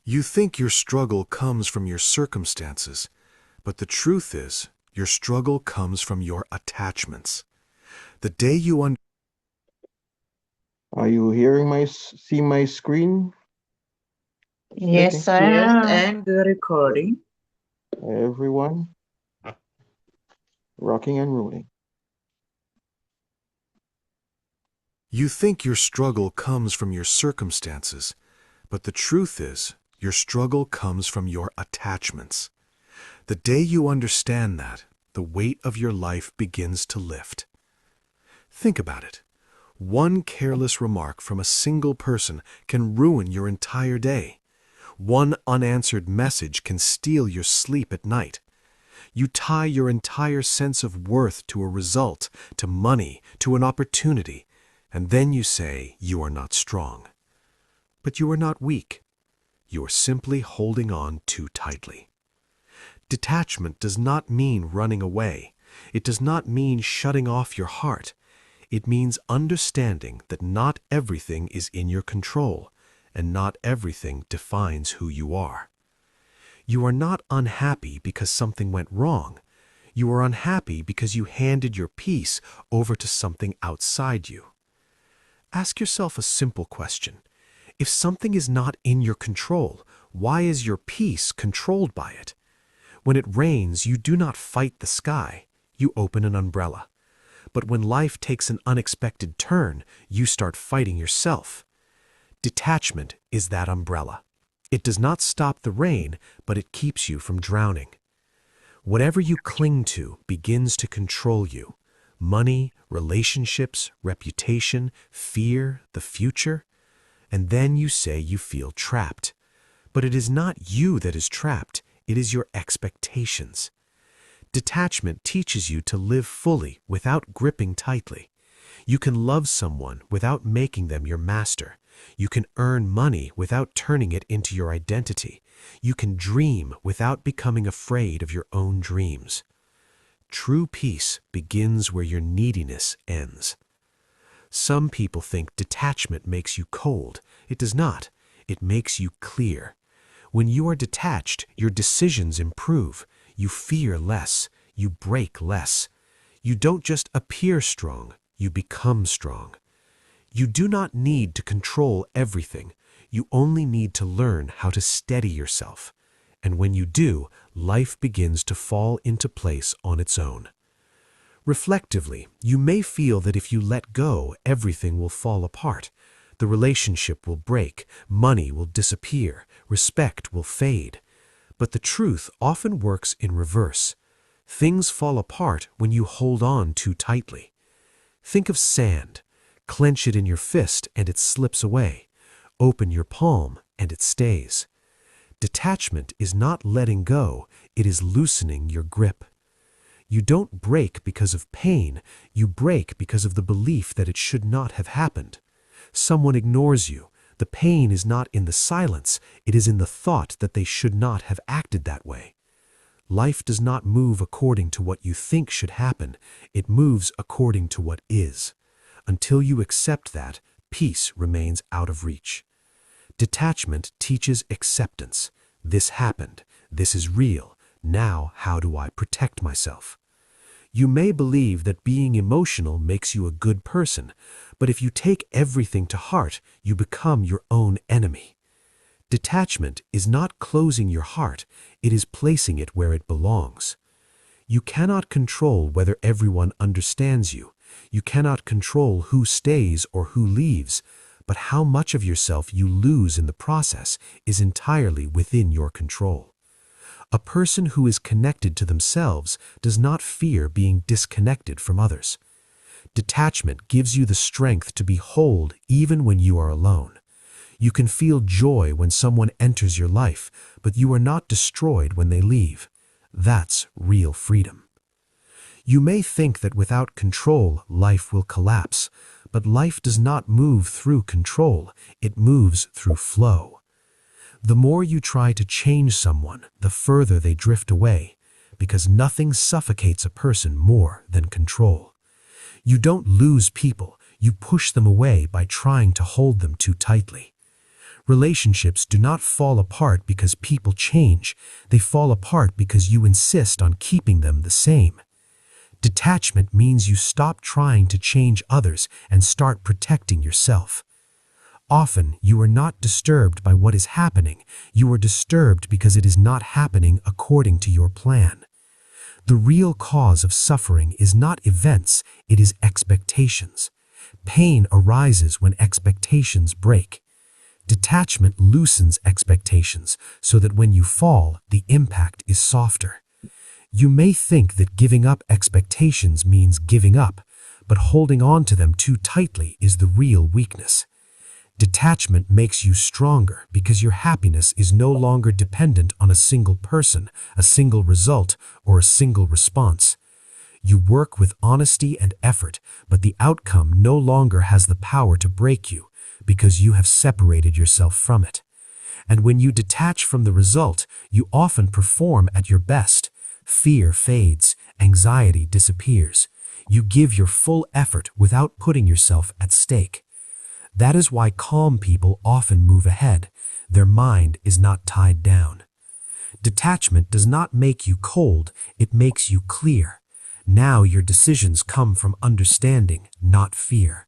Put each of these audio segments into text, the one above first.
You think your struggle comes from your circumstances, but the truth is, your struggle comes from your attachments. The day you Are you hearing see my screen Yes, flicking? I am. And the recording. Everyone, rocking and rolling. You think your struggle comes from your circumstances, but the truth is, your struggle comes from your attachments. The day you understand that, the weight of your life begins to lift. Think about it. One careless remark from a single person can ruin your entire day. One unanswered message can steal your sleep at night. You tie your entire sense of worth to a result, to money, to an opportunity, and then you say you are not strong. But you are not weak. You are simply holding on too tightly. Detachment does not mean running away. It does not mean shutting off your heart. It means understanding that not everything is in your control, and not everything defines who you are. You are not unhappy because something went wrong. You are unhappy because you handed your peace over to something outside you. Ask yourself a simple question. If something is not in your control, why is your peace controlled by it? When it rains, you do not fight the sky. You open an umbrella. But when life takes an unexpected turn, you start fighting yourself. Detachment is that umbrella. It does not stop the rain, but it keeps you from drowning. Whatever you cling to begins to control you. Money, relationships, reputation, fear, the future. And then you say you feel trapped. But it is not you that is trapped, it is your expectations. Detachment teaches you to live fully without gripping tightly. You can love someone without making them your master. You can earn money without turning it into your identity. You can dream without becoming afraid of your own dreams. True peace begins where your neediness ends. Some people think detachment makes you cold. It does not. It makes you clear. When you are detached, your decisions improve. You fear less. You break less. You don't just appear strong. You become strong. You do not need to control everything. You only need to learn how to steady yourself. And when you do, life begins to fall into place on its own. Reflectively, you may feel that if you let go, everything will fall apart. The relationship will break, money will disappear, respect will fade. But the truth often works in reverse. Things fall apart when you hold on too tightly. Think of sand. Clench it in your fist and it slips away. Open your palm and it stays. Detachment is not letting go, it is loosening your grip. You don't break because of pain, you break because of the belief that it should not have happened. Someone ignores you. The pain is not in the silence, it is in the thought that they should not have acted that way. Life does not move according to what you think should happen, it moves according to what is. Until you accept that, peace remains out of reach. Detachment teaches acceptance. This happened. This is real. Now, how do I protect myself? You may believe that being emotional makes you a good person, but if you take everything to heart, you become your own enemy. Detachment is not closing your heart, it is placing it where it belongs. You cannot control whether everyone understands you. You cannot control who stays or who leaves, but how much of yourself you lose in the process is entirely within your control. A person who is connected to themselves does not fear being disconnected from others. Detachment gives you the strength to be whole even when you are alone. You can feel joy when someone enters your life, but you are not destroyed when they leave. That's real freedom. You may think that without control, life will collapse, But life does not move through control, it moves through flow. The more you try to change someone, the further they drift away, because nothing suffocates a person more than control. You don't lose people, you push them away by trying to hold them too tightly. Relationships do not fall apart because people change, they fall apart because you insist on keeping them the same. Detachment means you stop trying to change others and start protecting yourself. Often, you are not disturbed by what is happening, you are disturbed because it is not happening according to your plan. The real cause of suffering is not events, it is expectations. Pain arises when expectations break. Detachment loosens expectations so that when you fall, the impact is softer. You may think that giving up expectations means giving up, but holding on to them too tightly is the real weakness. Detachment makes you stronger because your happiness is no longer dependent on a single person, a single result, or a single response. You work with honesty and effort, but the outcome no longer has the power to break you because you have separated yourself from it. And when you detach from the result, you often perform at your best. Fear fades, anxiety disappears. You give your full effort without putting yourself at stake. That is why calm people often move ahead. Their mind is not tied down. Detachment does not make you cold, it makes you clear. Now your decisions come from understanding, not fear.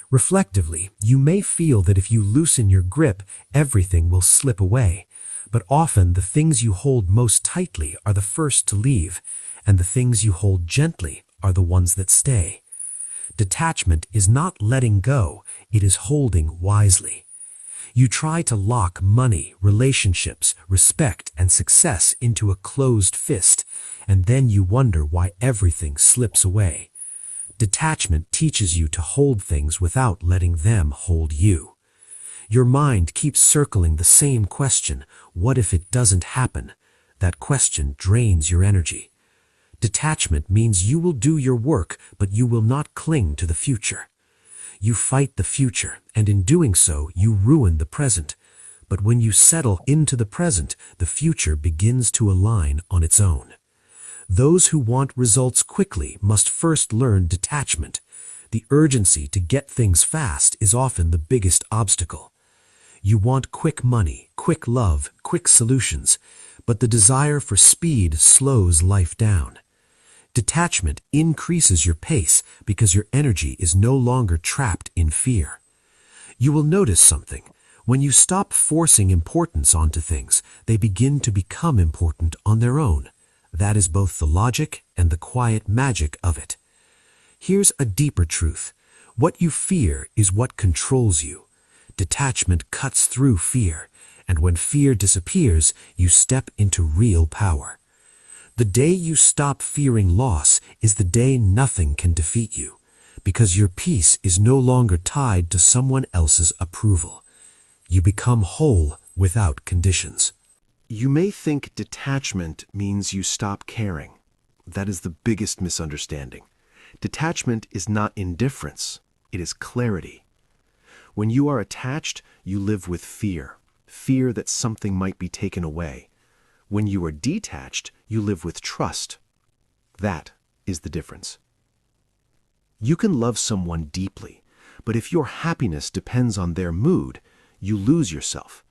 Reflectively, you may feel that if you loosen your grip, everything will slip away. But often the things you hold most tightly are the first to leave, and the things you hold gently are the ones that stay. Detachment is not letting go, it is holding wisely. You try to lock money, relationships, respect, and success into a closed fist, and then you wonder why everything slips away. Detachment teaches you to hold things without letting them hold you. Your mind keeps circling the same question, what if it doesn't happen? That question drains your energy. Detachment means you will do your work, but you will not cling to the future. You fight the future, and in doing so, you ruin the present. But when you settle into the present, the future begins to align on its own. Those who want results quickly must first learn detachment. The urgency to get things fast is often the biggest obstacle. You want quick money, quick love, quick solutions, but the desire for speed slows life down. Detachment increases your pace because your energy is no longer trapped in fear. You will notice something. When you stop forcing importance onto things, they begin to become important on their own. That is both the logic and the quiet magic of it. Here's a deeper truth. What you fear is what controls you. Detachment cuts through fear, and when fear disappears, you step into real power. The day you stop fearing loss is the day nothing can defeat you, because your peace is no longer tied to someone else's approval. You become whole without conditions. You may think detachment means you stop caring. That is the biggest misunderstanding. Detachment is not indifference, it is clarity. When you are attached, you live with fear that something might be taken away. When you are detached, you live with trust. That is the difference. You can love someone deeply, but if your happiness depends on their mood, you lose yourself.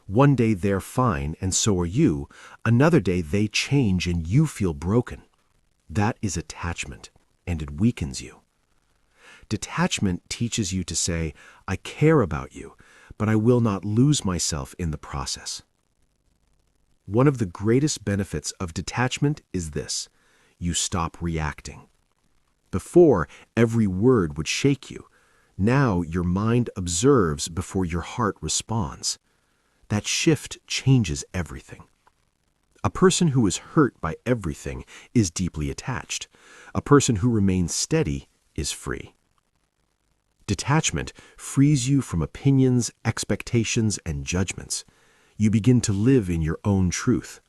One day they're fine and so are you. Another day they change and you feel broken. That is attachment, and it weakens you. Detachment teaches you to say, I care about you, but I will not lose myself in the process. One of the greatest benefits of detachment is this: you stop reacting. Before, every word would shake you. Now your mind observes before your heart responds. That shift changes everything. A person who is hurt by everything is deeply attached. A person who remains steady is free. Detachment frees you from opinions, expectations, and judgments. You begin to live in your own truth.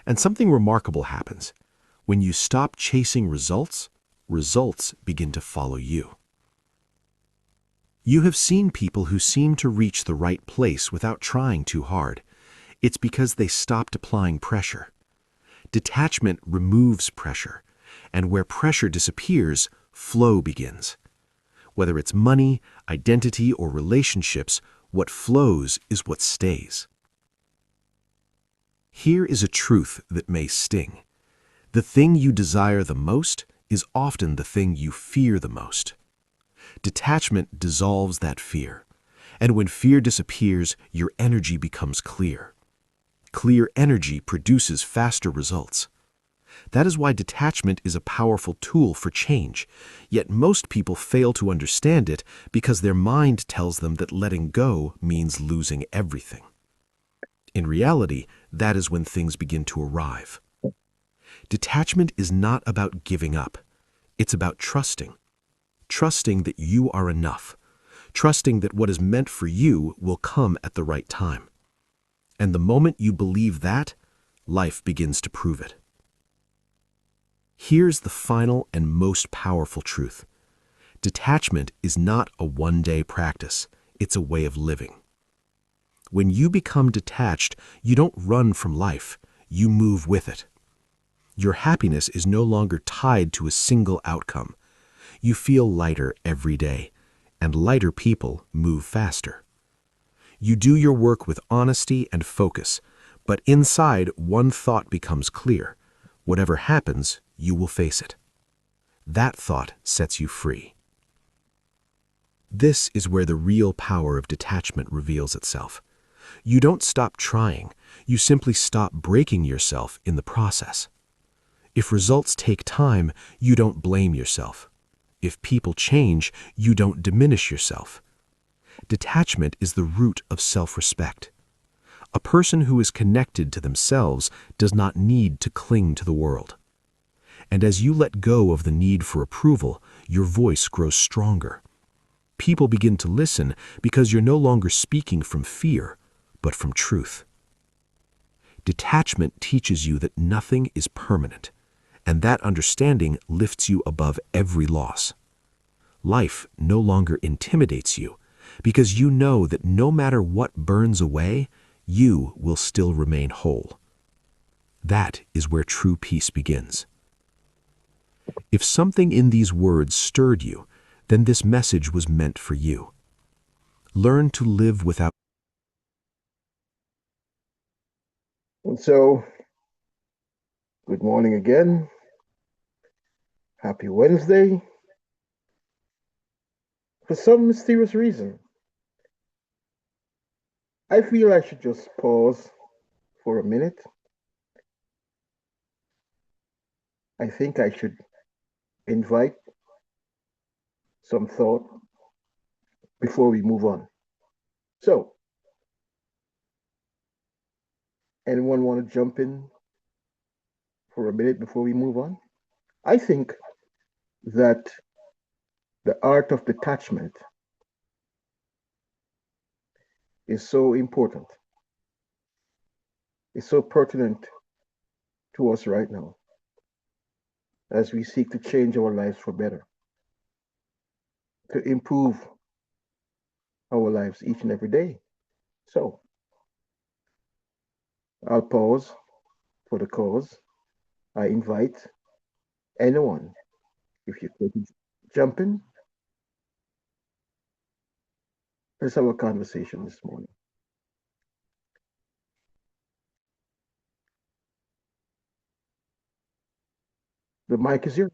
And something remarkable happens. When you stop chasing results, results begin to follow you. You have seen people who seem to reach the right place without trying too hard. It's because they stopped applying pressure. Detachment removes pressure, and where pressure disappears, flow begins. Whether it's money, identity, or relationships, what flows is what stays. Here is a truth that may sting. The thing you desire the most is often the thing you fear the most. Detachment dissolves that fear, and when fear disappears, your energy becomes clear. Clear energy produces faster results. That is why detachment is a powerful tool for change, yet most people fail to understand it because their mind tells them that letting go means losing everything. In reality, that is when things begin to arrive. Detachment is not about giving up. It's about trusting. Trusting that you are enough. Trusting that what is meant for you will come at the right time. And the moment you believe that, life begins to prove it. Here's the final and most powerful truth. Detachment is not a one-day practice. It's a way of living. When you become detached, you don't run from life. You move with it. Your happiness is no longer tied to a single outcome. You feel lighter every day, and lighter people move faster. You do your work with honesty and focus, but inside one thought becomes clear. Whatever happens, you will face it. That thought sets you free. This is where the real power of detachment reveals itself. You don't stop trying, you simply stop breaking yourself in the process. If results take time, you don't blame yourself. If people change, you don't diminish yourself. Detachment is the root of self-respect. A person who is connected to themselves does not need to cling to the world. And as you let go of the need for approval, your voice grows stronger. People begin to listen because you're no longer speaking from fear, but from truth. Detachment teaches you that nothing is permanent, and that understanding lifts you above every loss. Life no longer intimidates you because you know that no matter what burns away, you will still remain whole. That is where true peace begins. If something in these words stirred you, then this message was meant for you. Learn to live without. And so, good morning again. Happy Wednesday. For some mysterious reason, I feel I should just pause for a minute. I think I should invite some thought before we move on. So, anyone want to jump in for a minute before we move on? I think that the art of detachment is so important. It's so pertinent to us right now as we seek to change our lives for better, to improve our lives each and every day. So, I'll pause for the cause. I invite anyone, if you could jump in, let's have a conversation this morning. The mic is yours.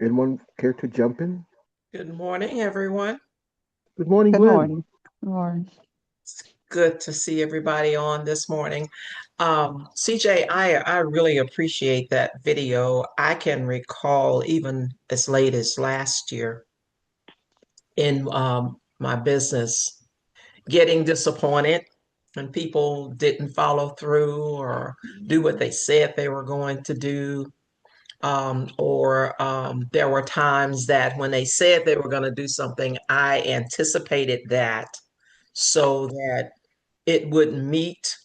Anyone care to jump in? Good morning, everyone. Good morning, Good Glenn. morning. Good morning. It's good to see everybody on this morning. CJ, I really appreciate that video. I can recall even as late as last year in my business getting disappointed when people didn't follow through or do what they said they were going to do. Or there were times that when they said they were going to do something, I anticipated that so that it would meet,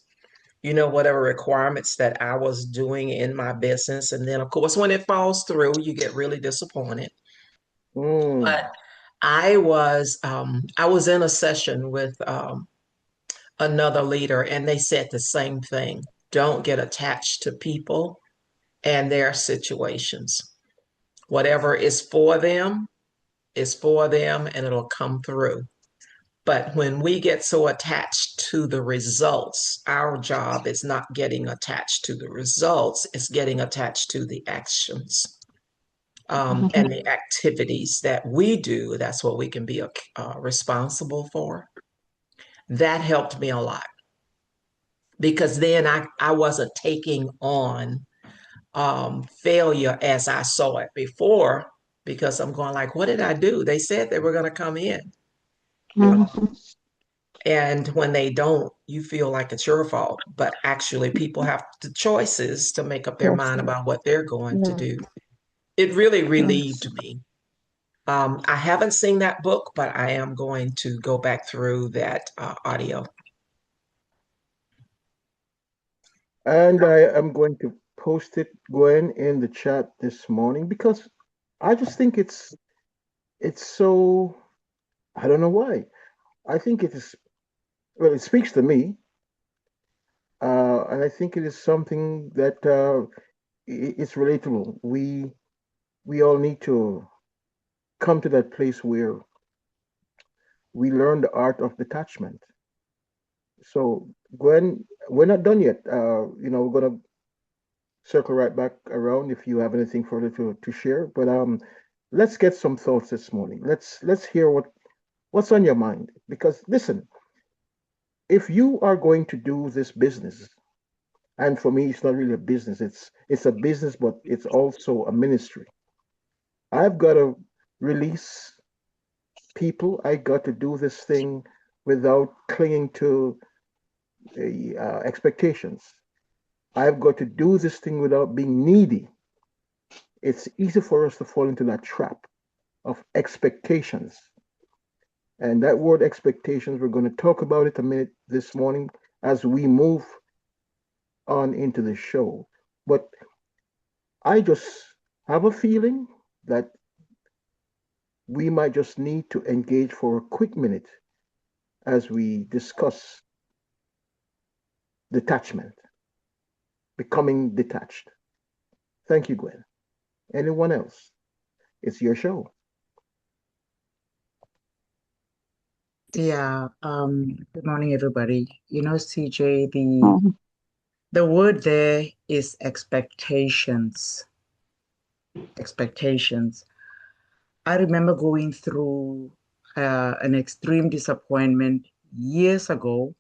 whatever requirements that I was doing in my business. And then, of course, when it falls through, you get really disappointed. Mm, But I was in a session with another leader, and they said the same thing. Don't get attached to people and their situations. Whatever is for them, and it'll come through. But when we get so attached to the results, our job is not getting attached to the results, it's getting attached to the actions and the activities that we do. That's what we can be responsible for. That helped me a lot because then I wasn't taking on failure as I saw it before, because I'm going like, what did I do? They said they were going to come in, you know, and when they don't, you feel like it's your fault. But actually, people have the choices to make up their Yes, mind about what they're going to yes, do. It really yes. relieved me. I haven't seen that book, but I am going to go back through that audio. And I am going to post it, Gwen, in the chat this morning because I just think it's so, I don't know why. I think it is, well, it speaks to me, and I think it is something that it's relatable. We all need to come to that place where we learn the art of detachment. So, Gwen, we're not done yet. We're gonna circle right back around if you have anything further to share. But let's get some thoughts this morning. Let's hear what's on your mind. Because listen, if you are going to do this business, and for me, it's not really a business. It's a business, but it's also a ministry. I've got to release people. I got to do this thing without clinging to the expectations. I've got to do this thing without being needy. It's easy for us to fall into that trap of expectations. And that word expectations, we're going to talk about it a minute this morning as we move on into the show. But I just have a feeling that we might just need to engage for a quick minute as we discuss detachment, becoming detached. Thank you, Gwen. Anyone else? It's your show. Yeah, good morning, everybody. CJ, Mhm. the word there is expectations. Expectations. I remember going through an extreme disappointment years ago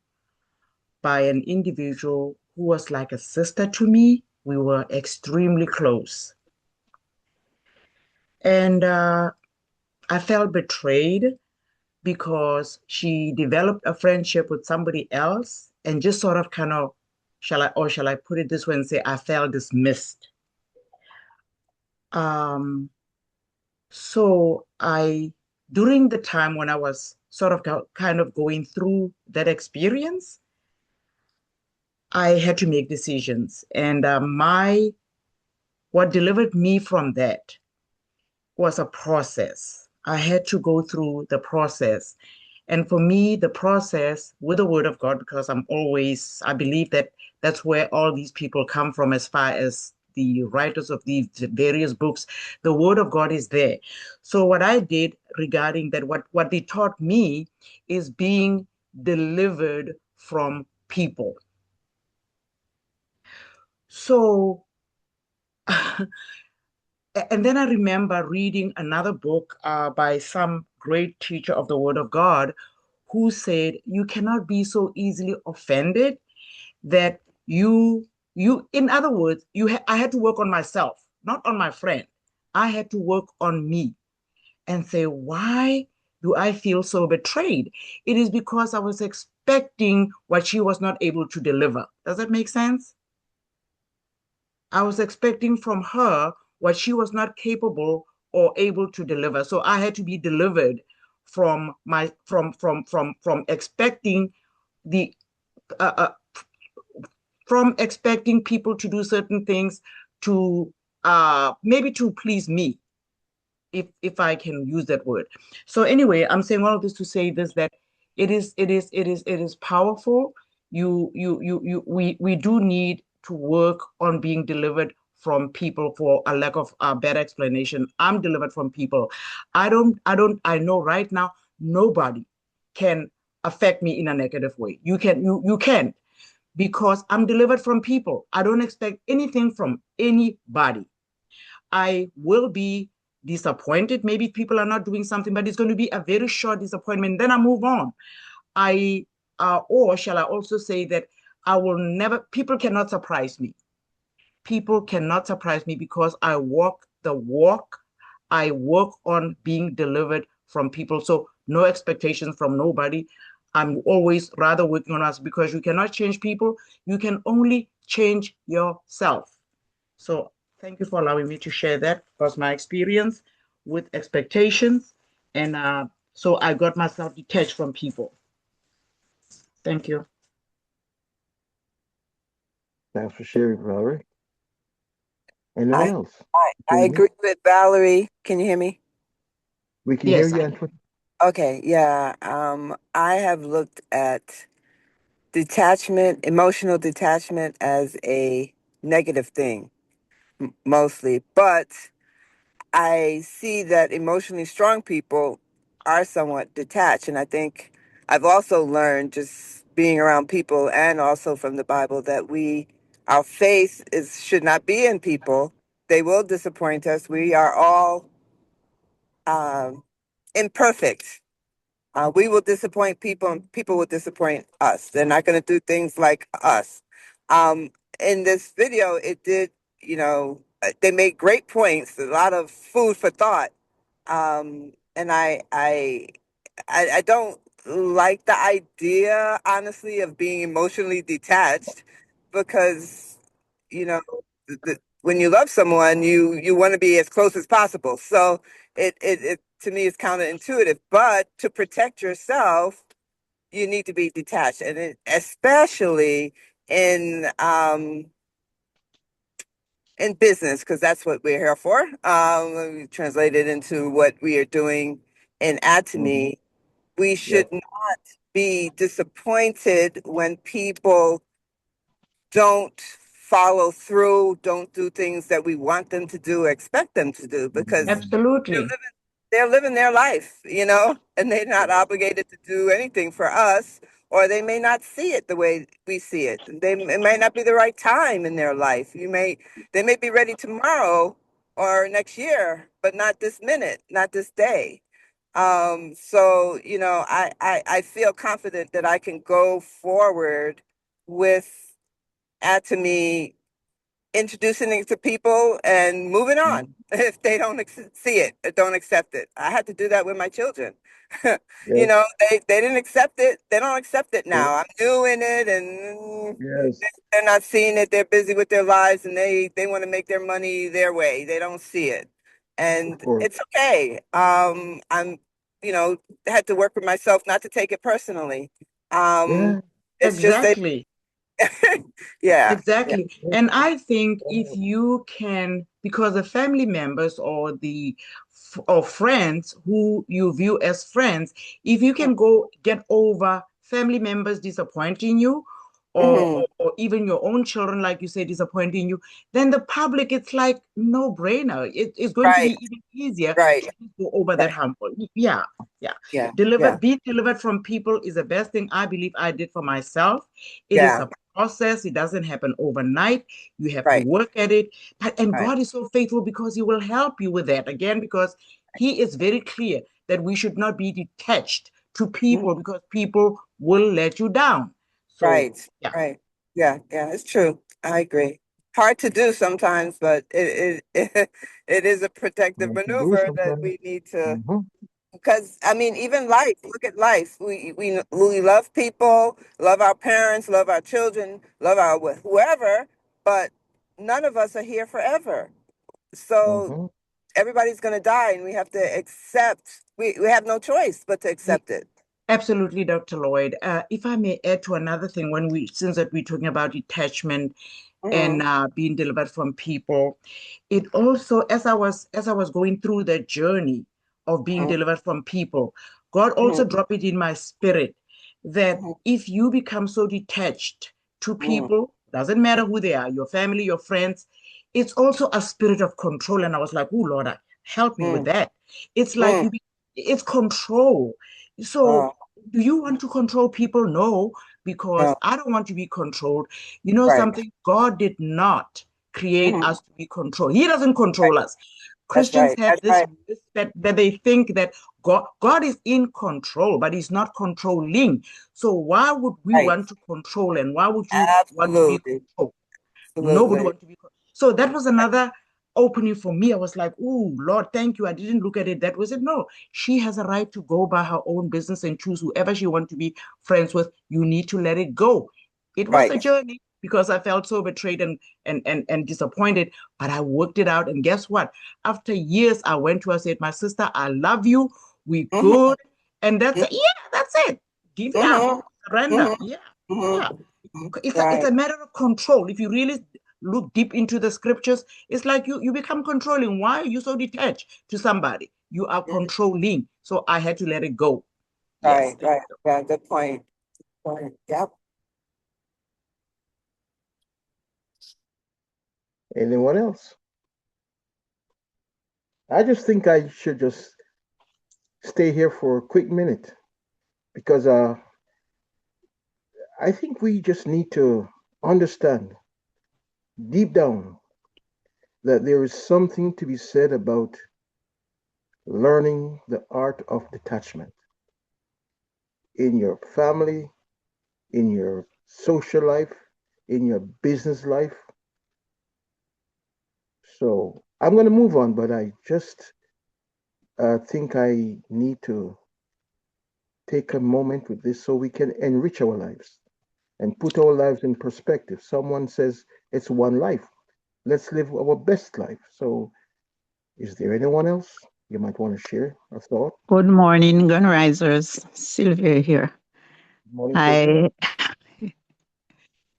by an individual who was like a sister to me. We were extremely close. And I felt betrayed because she developed a friendship with somebody else and just sort of kind of, shall I put it this way and say, I felt dismissed. Um, so during the time when I was sort of kind of going through that experience, I had to make decisions. And what delivered me from that was a process. I had to go through the process. And for me, the process with the word of God, because I believe that that's where all these people come from as far as the writers of these various books, the word of God is there. So what I did regarding that, what they taught me is being delivered from people. So and then I remember reading another book by some great teacher of the Word of God who said, you cannot be so easily offended that in other words, I had to work on myself, not on my friend. I had to work on me and say, why do I feel so betrayed? It is because I was expecting what she was not able to deliver. Does that make sense? I was expecting from her what she was not capable or able to deliver. So I had to be delivered from expecting the uh, uh, from expecting people to do certain things to maybe to please me. if I can use that word. So anyway, I'm saying all of this to say this, that it is powerful. We do need to work on being delivered from people, for a lack of a better explanation. I'm delivered from people. I know right now nobody can affect me in a negative way. You can, because I'm delivered from people. I don't expect anything from anybody. I will be disappointed. Maybe people are not doing something, but it's going to be a very short disappointment. Then I move on. Or shall I also say that I will never, people cannot surprise me. People cannot surprise me, because I walk the walk. I work on being delivered from people. So no expectations from nobody. I'm always rather working on us, because you cannot change people. You can only change yourself. So thank you for allowing me to share that. Was my experience with expectations. And so I got myself detached from people. Thank you. Thanks for sharing, Valerie. Anyone I, else? I Jamie? agree with Valerie. Can you hear me? We can hear Yes, you, I Antoinette. Okay, yeah. I have looked at detachment, emotional detachment, as a negative thing mostly, but I see that emotionally strong people are somewhat detached. And I think I've also learned, just being around people and also from the Bible, that our faith should not be in people. They will disappoint us. We are all um, imperfect. We will disappoint people, and people will disappoint us. They're not going to do things like us. Um, in this video, they made great points, a lot of food for thought. And I don't like the idea, honestly, of being emotionally detached, because, you know, when you love someone, you want to be as close as possible. So it to me is counterintuitive. But to protect yourself, you need to be detached, and especially in in business, because that's what we're here for. Let me translate it into what we are doing in Mm-hmm. Atomy. We Yep. should not be disappointed when people don't follow through, don't do things that we want them to do, expect them to do, because Mm-hmm. they're absolutely. living, they're living their life, and they're not obligated to do anything for us, or they may not see it the way we see it. It may not be the right time in their life. They may be ready tomorrow or next year, but not this minute, not this day. So, I feel confident that I can go forward with Atomy, introducing it to people and moving on if they don't see it or don't accept it. I had to do that with my children. Yes. They didn't accept it. They don't accept it Yes. now. I'm new in it, and Yes. they're not seeing it. They're busy with their lives, and they want to make their money their way. They don't see it, Of and course. it's okay. I'm, had to work with myself not to take it personally. Um, Yeah. it's just that, Exactly. yeah, yeah. Exactly. And I think if you can, because the family members or or friends who you view as friends, if you can go get over family members disappointing you, or, Mhm. or even your own children, like you say, disappointing you, then the public, it's like no brainer. It's going to Right, be even easier right, to go over that right. hump. Yeah, yeah. Yeah, yeah, Being delivered from people is the best thing I believe I did for myself. It is yeah. a process. It doesn't happen overnight. You have to Right, work at it. And right. God is so faithful, because He will help you with that. Again, because He is very clear that we should not be detached to Mhm. people, because people will let you down. So, Right, yeah, right. Yeah, yeah, it's true. I agree. Hard to do sometimes, but it is a protective Have to do maneuver that sometimes. we need to. Mm-hmm. Because I mean, even life. Look at life. We love people, love our parents, love our children, love our whoever, but none of us are here forever. So Mm-hmm. everybody's going to die, and we have to accept. We have no choice but to accept it. Absolutely, Dr. Lloyd. If I may add to another thing, since that we're talking about detachment and Mm-hmm. being delivered from people, it also, as I was going through that journey of being delivered from people, God also dropped it in my spirit that Mm-hmm. if you become so detached to Mm-hmm. people, doesn't matter who they are, your family, your friends, it's also a spirit of control. And I was like, oh Lord, help me with that. It's like Mm-hmm. it's control. So Oh, do you want to control people? No, because no. I don't want to be controlled. You know Right. something? God did not create Mm-hmm. us to be controlled. He doesn't Right. control us. That's Christians right. have That's this right. that they think that God is in control, but he's not controlling. So why would we Right. want to control, and why would you want to be Absolutely. controlled? Nobody Absolutely. wants to be. So that was another opening for me. I was like, oh, Lord, thank you. I didn't look at it that way. I said, no, she has a right to go by her own business and choose whoever she wants to be friends with. You need to let it go. It was a Right. journey because I felt so betrayed and disappointed, but I worked it out. And guess what? After years, I went to her, said, my sister, I love you. We Mm-hmm. good. And that's it. Yeah, that's it. Give it up. Mm-hmm. Surrender. Mm-hmm. Yeah. Yeah. Mm-hmm. It's Right. a matter of control. If you really look deep into the scriptures, it's like you become controlling. Why are you so detached to somebody? You are Mhm. controlling. So I had to let it go. Yes, Right. thank Right. Yeah. Good point. Point. Yep. Anyone else? I just think I should just stay here for a quick minute because I think we just need to understand deep down that there is something to be said about learning the art of detachment in your family, in your social life, in your business life. So I'm going to move on, but I just think I need to take a moment with this so we can enrich our lives and put our lives in perspective. Someone says it's one life. Let's live our best life. So, is there anyone else you might want to share a thought? Good morning, Gunrisers. Sylvia here. Good morning, Sylvia. I,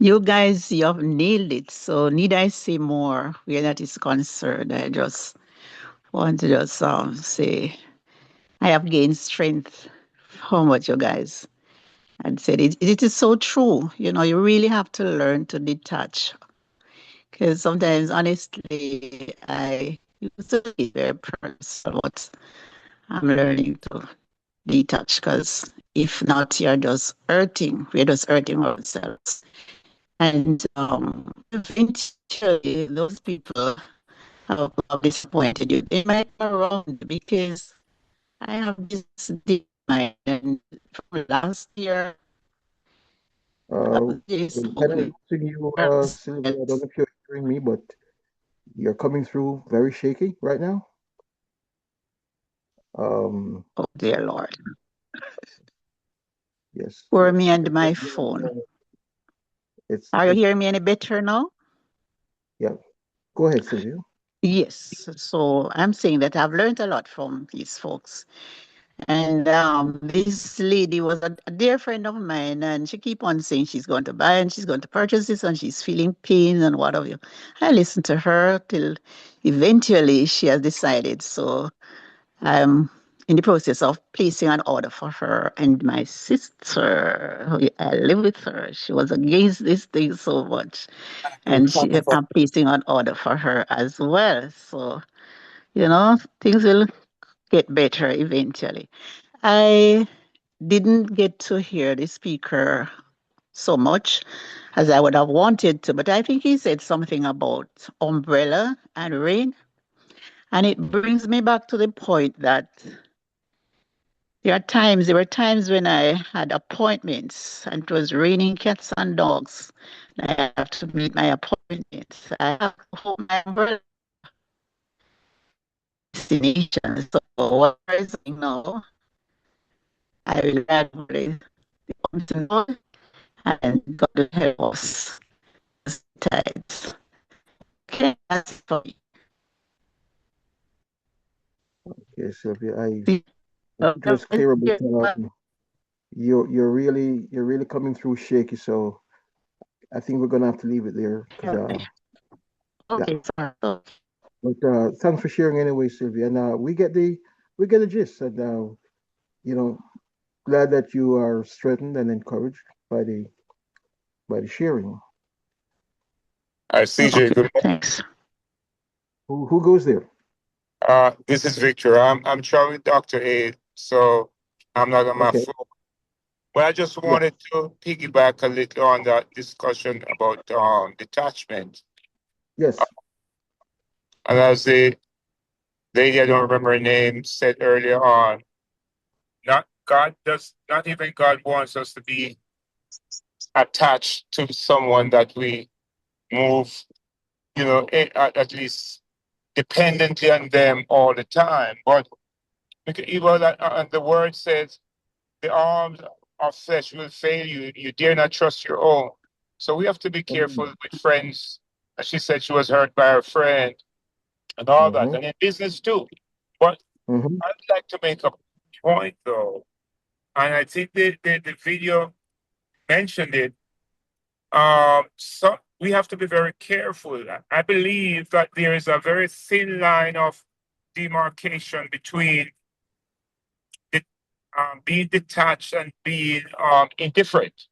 you guys, you have nailed it. So need I say more where that is concerned? I just want to just say I have gained strength from what you guys had said. It is so true. You know, you really have to learn to detach. Because sometimes, honestly, I used to be very personal, but I'm learning to detach because if not, you're just hurting. We're just hurting ourselves. And eventually, those people have disappointed you. They might go around because I have this deep mind. And from last year, Uh, this we're kind of whole losing you, Sylvia. I don't person. know if you're hearing me, but you're coming through very shaky right now. Um, Oh, dear Lord. yes, For yes. me and It's my like you're, phone. Are you it's hearing me any better now? yeah. Go ahead, Sylvia. Yes. So I'm saying that I've learned a lot from these folks. And this lady was a dear friend of mine, and she keep on saying she's going to buy and she's going to purchase this, and she's feeling pain and whatever. I listened to her till eventually she has decided. So I'm in the process of placing an order for her and my sister. I live with her. She was against this thing so much, and Wonderful. I'm placing an order for her as well. So things will get better eventually. I didn't get to hear the speaker so much as I would have wanted to, but I think he said something about umbrella and rain. And it brings me back to the point that there were times when I had appointments and it was raining cats and dogs. And I have to meet my appointments. I have to hold my umbrella destination. So what I'm saying now, I will gradually come to know and God will help us tides. Okay, that's for me. Okay, Sylvia. I See, think it was clear, but you're really coming through shaky. So I think we're gonna have to leave it there because Okay. yeah. Okay. So, But thanks for sharing anyway, Sylvia. And we get the gist, and glad that you are strengthened and encouraged by the sharing. Hi, CJ. okay. Good morning. Thanks. Who goes there? This is Victor. I'm trying with Dr. A, so I'm not on my Okay. phone. But I just Yeah. wanted to piggyback a little on that discussion about detachment. Yes. And as the lady, I don't remember her name, said earlier on, not even God wants us to be attached to someone that we move, at least dependently on them all the time. But even the word says, the arms of flesh will fail you. You dare not trust your own. So we have to be careful with friends. As she said, she was hurt by her friend and all that, Mm-hmm. and in business too. But Mm-hmm. I'd like to make a point though, and I think the video mentioned it. So we have to be very careful. I believe that there is a very thin line of demarcation between the, being detached and being indifferent.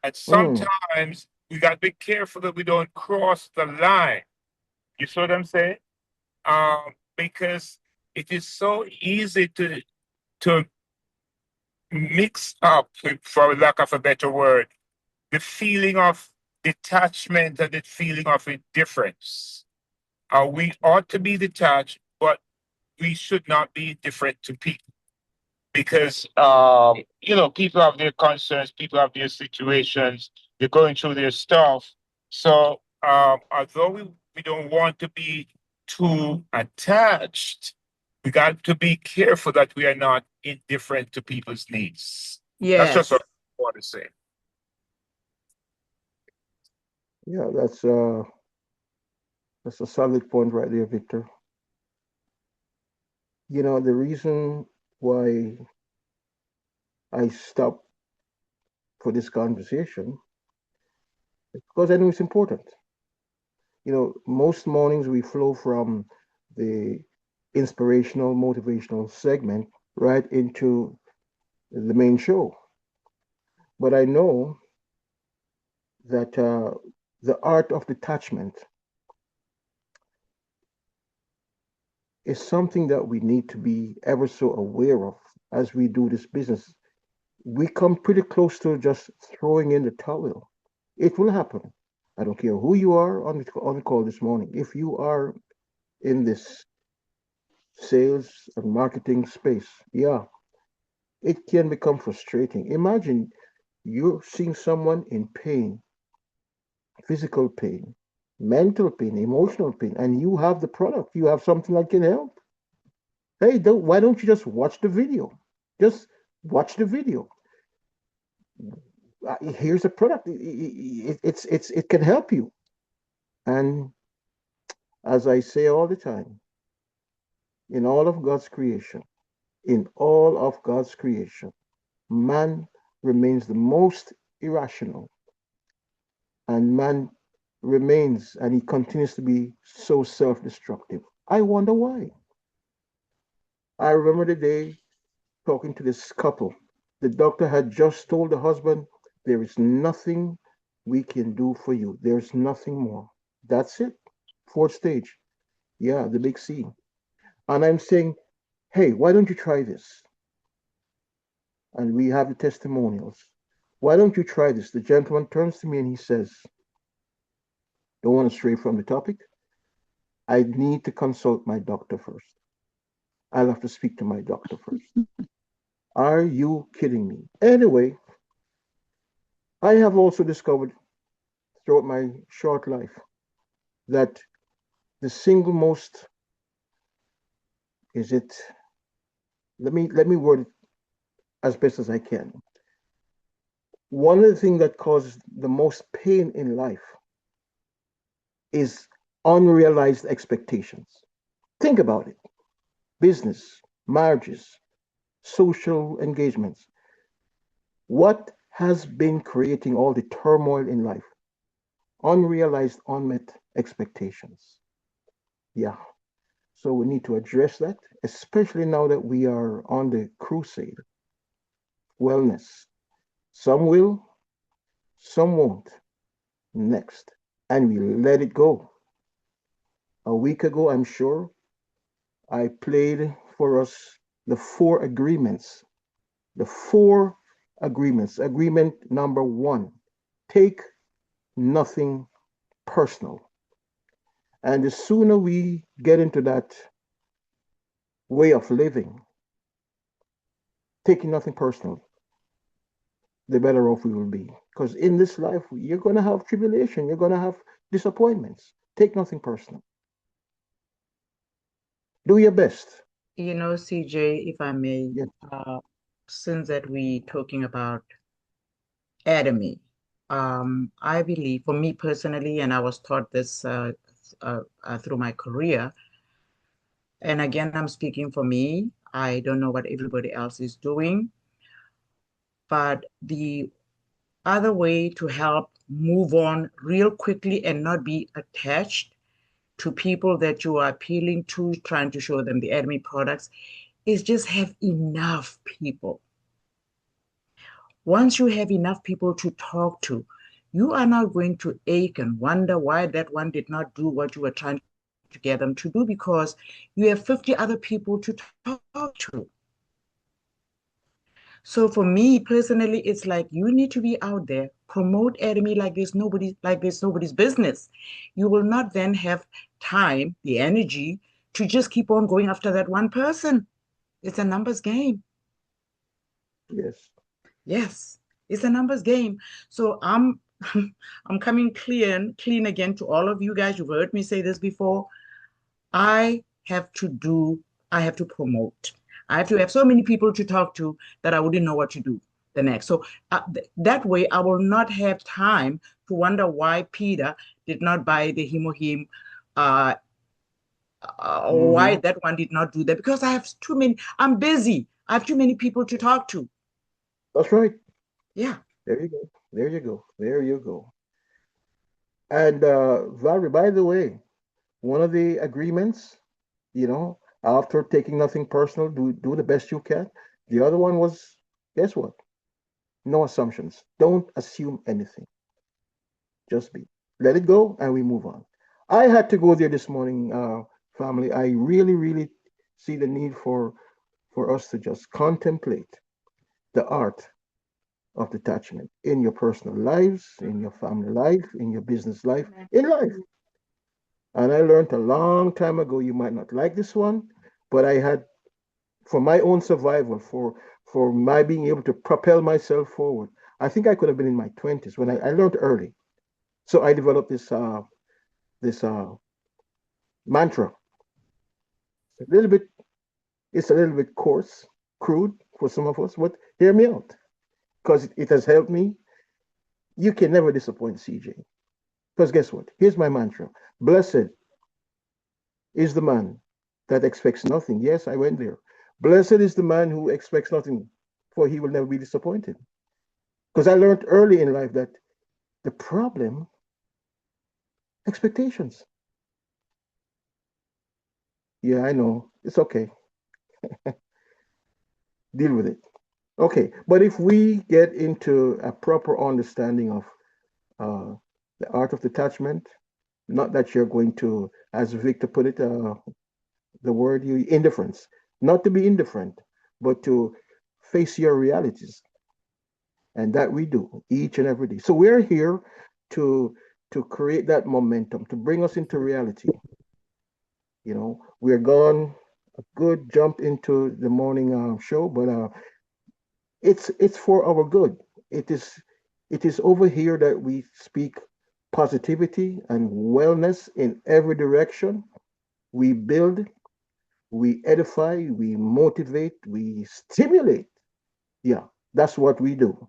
And Mm. sometimes we got to be careful that we don't cross the line. You see what I'm saying? Because it is so easy to mix up, for lack of a better word, the feeling of detachment and the feeling of indifference. We ought to be detached, but we should not be indifferent to people because people have their concerns, people have their situations, they're going through their stuff. So although we don't want to be too attached, we got to be careful that we are not indifferent to people's needs. That's just what Yes. I want to say. Yeah, that's a solid point right there, Victor. The reason why I stopped for this conversation is because I know it's important. Most mornings we flow from the inspirational, motivational segment right into the main show. But I know that the art of detachment is something that we need to be ever so aware of as we do this business. We come pretty close to just throwing in the towel. It will happen. I don't care who you are on the call this morning. If you are in this sales and marketing space, yeah, it can become frustrating. Imagine you're seeing someone in pain, physical pain, mental pain, emotional pain, and you have the product. You have something that can help. Hey, why don't you just watch the video? Just watch the video. Here's a product. It can help you. And as I say all the time, in all of God's creation, in all of God's creation, man remains the most irrational, and man remains and he continues to be so self-destructive. I wonder why. I remember the day talking to this couple. The doctor had just told the husband, there is nothing we can do for you. There's nothing more. That's it. Fourth stage. Yeah, the big C. And I'm saying, hey, why don't you try this? And we have the testimonials. Why don't you try this? The gentleman turns to me and he says, don't want to stray from the topic. I need to consult my doctor first. I'll have to speak to my doctor first. Are you kidding me? Anyway, I have also discovered throughout my short life that the single most is it let me word it as best as I can. One of the things that causes the most pain in life is unrealized expectations. Think about it. Business, marriages, social engagements. What has been creating all the turmoil in life? Unrealized, unmet expectations. Yeah. So we need to address that, especially now that we are on the crusade. Wellness. Some will, some won't. Next. And we let it go. A week ago, I'm sure, I played for us the four agreements. The four agreements. Agreement number one, take nothing personal. And the sooner we get into that way of living, taking nothing personal, the better off we will be. Because in this life, you're going to have tribulation, you're going to have disappointments. Take nothing personal. Do your best. You know, CJ, if I may, Yes. since that we talking about Academy, I believe, for me personally, and I was taught this through my career, and again, I'm speaking for me. I don't know what everybody else is doing, but the other way to help move on real quickly and not be attached to people that you are appealing to, trying to show them the enemy products, is just have enough people. Once you have enough people to talk to, you are not going to ache and wonder why that one did not do what you were trying to get them to do, because you have 50 other people to talk to. So for me personally, it's like you need to be out there, promote Academy like there's nobody's business. You will not then have time, the energy to just keep on going after that one person. It's a numbers game. Yes. Yes, it's a numbers game. So I'm I'm coming clean again to all of you guys. You've heard me say this before. I have to do, I have to promote. I have to have so many people to talk to that I wouldn't know what to do the next. So that way, I will not have time to wonder why Peter did not buy the Hemohim, uh, why Mm-hmm. that one did not do that, because I have too many, I'm busy. I have too many people to talk to. That's right. Yeah. There you go. There you go. There you go. And Valerie, by the way, one of the agreements, after taking nothing personal, do the best you can. The other one was, guess what? No assumptions. Don't assume anything. Just be. Let it go, and we move on. I had to go there this morning, family. I really, really see the need for us to just contemplate the art of detachment in your personal lives, in your family life, in your business life, in life. And I learned a long time ago, you might not like this one, but I had, for my own survival, for my being able to propel myself forward. I think I could have been in my 20s when I learned early. So I developed this mantra. A little bit, it's a little bit coarse, crude for some of us, but hear me out, because it has helped me. You can never disappoint CJ. Because guess what? Here's my mantra. Blessed is the man that expects nothing. Yes, I went there. Blessed is the man who expects nothing, for he will never be disappointed. Because I learned early in life that the problem, expectations. Yeah, I know. It's okay. Deal with it. Okay. But if we get into a proper understanding of uh, the art of detachment, not that you're going to, as Victor put it, the word you indifference, not to be indifferent, but to face your realities, and that we do each and every day. So we're here to create that momentum, to bring us into reality. We're gone a good jump into the morning show, but it's for our good. It is over here that we speak positivity and wellness in every direction. We build, we edify, we motivate, we stimulate. Yeah, that's what we do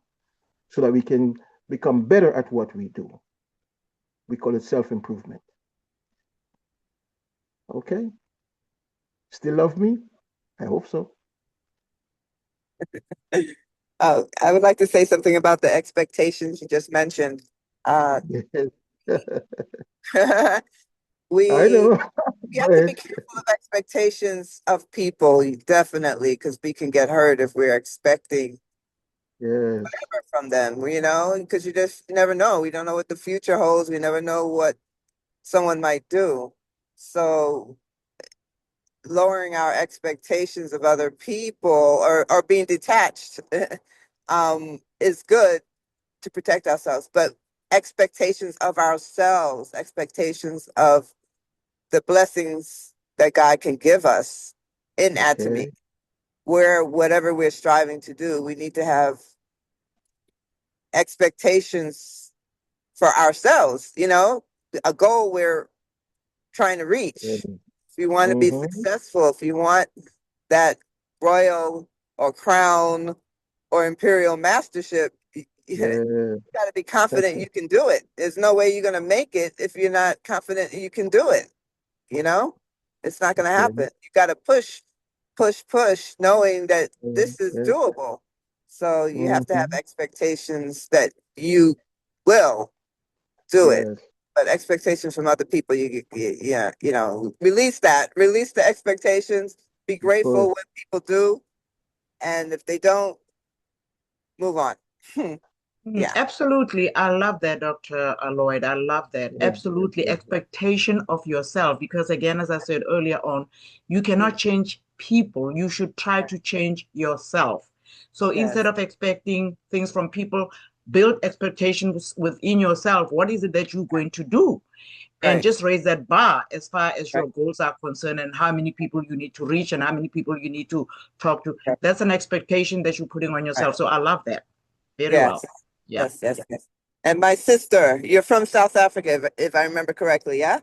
so that we can become better at what we do. We call it self improvement. Okay? Still love me? I hope so. I would like to say something about the expectations you just mentioned. Yes. I we know. we Go have to be ahead. careful of expectations of people, definitely, because we can get hurt if we're expecting Yes. from them, because you never know. We don't know what the future holds. We never know what someone might do. So lowering our expectations of other people or being detached is good to protect ourselves, but expectations of ourselves, expectations of the blessings that God can give us in Okay. Atomy, where whatever we're striving to do, we need to have expectations for ourselves, a goal we're trying to reach. If you want to be Mm-hmm. successful, if you want that royal or crown or imperial mastership, you Yeah. got to be confident you can do it. There's no way you're going to make it if you're not confident you can do it. You know, it's not going to Okay. happen. You got to push, push, push, knowing that this is Yes. doable. So you have to have Mm-hmm. expectations that you will do it. Yes. But expectations from other people, yeah, release the expectations, be Of grateful course. when people do. And if they don't, move on. Yeah. Absolutely. I love that, Dr. Lloyd. I love that. Yeah. Absolutely. Expectation of yourself. Because again, as I said earlier on, you cannot change people. You should try to change yourself. So instead Yes. of expecting things from people, build expectations within yourself. What is it that you're going to do? And Right. just raise that bar as far as Right. your goals are concerned and how many people you need to reach and how many people you need to talk to. Right. That's an expectation that you're putting on Right. yourself. So I love that. Very Yes. well. Yeah. Yes. Yes. Yes. And my sister, you're from South Africa, if I remember correctly, yeah?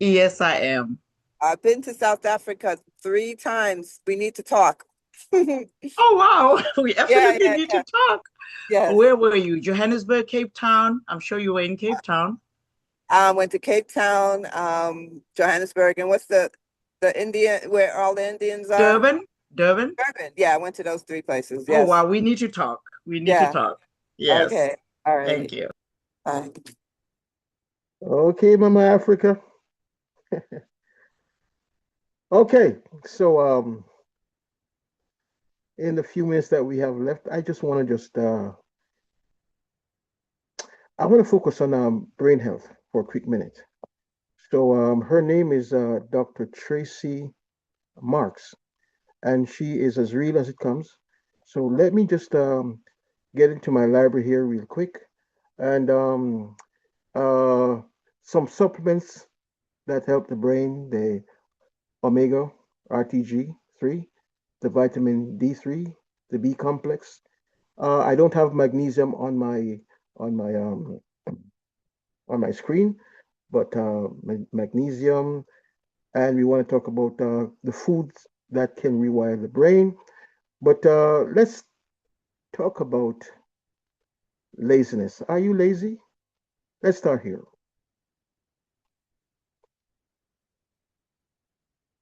Yes, I am. I've been to South Africa 3 times. We need to talk. Yeah, Oh, wow. We yeah, absolutely need yeah. to talk. Yes. Where were you? Johannesburg, Cape Town? I'm sure you were in Cape Town. Went to Cape Town, Johannesburg, and what's the Indian where all the Indians are? Durban? Durban? Durban. Yeah, I went to those 3 places. Oh, Yes. wow. We need to talk. We need to Yeah. talk. Yes. Okay. All Thank right. you. Bye. Okay, Mama Africa. Okay. So in the few minutes that we have left, I just want to I want to focus on brain health for a quick minute. So her name is Dr. Tracy Marks, and she is as real as it comes. So let me just get into my library here real quick, and uh, some supplements that help the brain: the omega RTG3, the vitamin D3, the B complex. I don't have magnesium on my um, on my screen, but magnesium, and we want to talk about the foods that can rewire the brain. But let's talk about laziness. Are you lazy? Let's start here.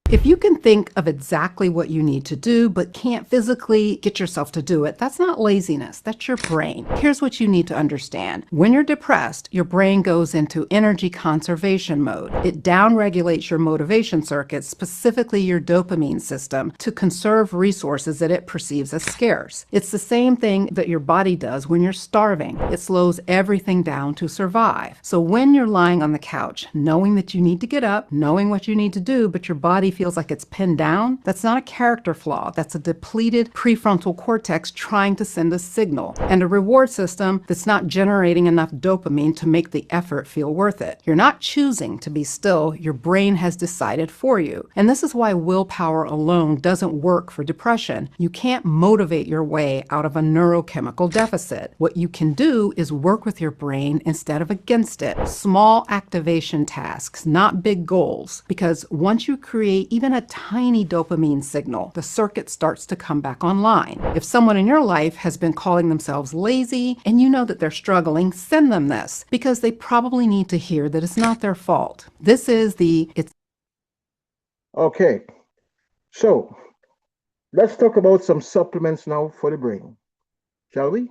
If you can think of exactly what you need to do, but can't physically get yourself to do it, that's not laziness, that's your brain. Here's what you need to understand. When you're depressed, your brain goes into energy conservation mode. It downregulates your motivation circuits, specifically your dopamine system, to conserve resources that it perceives as scarce. It's the same thing that your body does when you're starving. It slows everything down to survive. So when you're lying on the couch, knowing that you need to get up, knowing what you need to do, but your body feels like it's pinned down, that's not a character flaw. That's a depleted prefrontal cortex trying to send a signal, and a reward system that's not generating enough dopamine to make the effort feel worth it. You're not choosing to be still. Your brain has decided for you. And this is why willpower alone doesn't work for depression. You can't motivate your way out of a neurochemical deficit. What you can do is work with your brain instead of against it. Small activation tasks, not big goals. Because once you create even a tiny dopamine signal, the circuit starts to come back online. If someone in your life has been calling themselves lazy and you know that they're struggling, send them this, because they probably need to hear that it's not their fault. This is Okay, so let's talk about some supplements now for the brain. Shall we?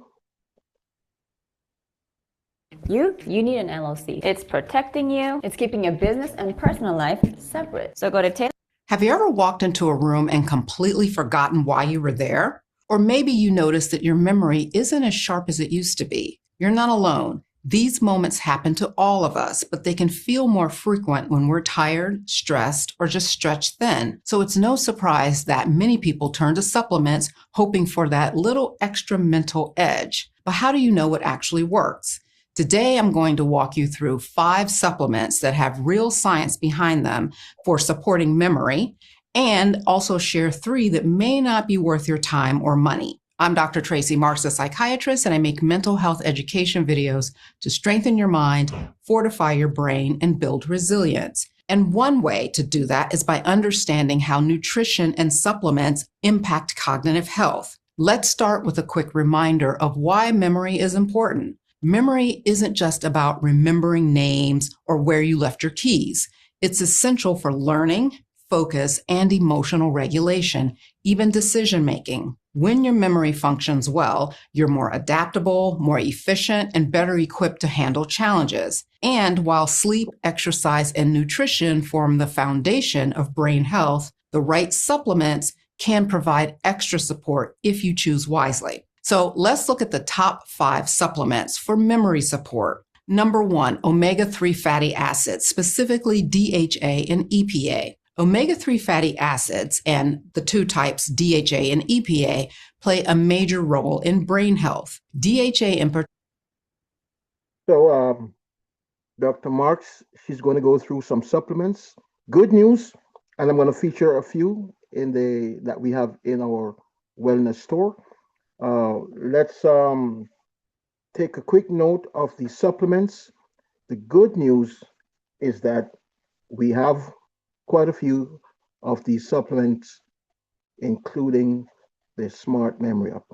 You need an LLC. It's protecting you. It's keeping your business and personal life separate. So go to Taylor. Have you ever walked into a room and completely forgotten why you were there? Or maybe you noticed that your memory isn't as sharp as it used to be. You're not alone. These moments happen to all of us, but they can feel more frequent when we're tired, stressed, or just stretched thin. So it's no surprise that many people turn to supplements hoping for that little extra mental edge. But how do you know what actually works? Today, I'm going to walk you through 5 supplements that have real science behind them for supporting memory, and also share 3 that may not be worth your time or money. I'm Dr. Tracy Marks, a psychiatrist, and I make mental health education videos to strengthen your mind, fortify your brain, and build resilience. And one way to do that is by understanding how nutrition and supplements impact cognitive health. Let's start with a quick reminder of why memory is important. Memory isn't just about remembering names or where you left your keys. It's essential for learning, focus, and emotional regulation, even decision-making. When your memory functions well, you're more adaptable, more efficient, and better equipped to handle challenges. And while sleep, exercise, and nutrition form the foundation of brain health, the right supplements can provide extra support if you choose wisely. So let's look at the top 5 supplements for memory support. Number 1, omega-3 fatty acids, specifically DHA and EPA. Omega-3 fatty acids, and the 2 types, DHA and EPA, play a major role in brain health. DHA in particular. So, Dr. Marks, she's going to go through some supplements. Good news, and I'm going to feature a few that we have in our wellness store. Let's take a quick note of the supplements. The good news is that we have quite a few of these supplements, including the Smart Memory Up.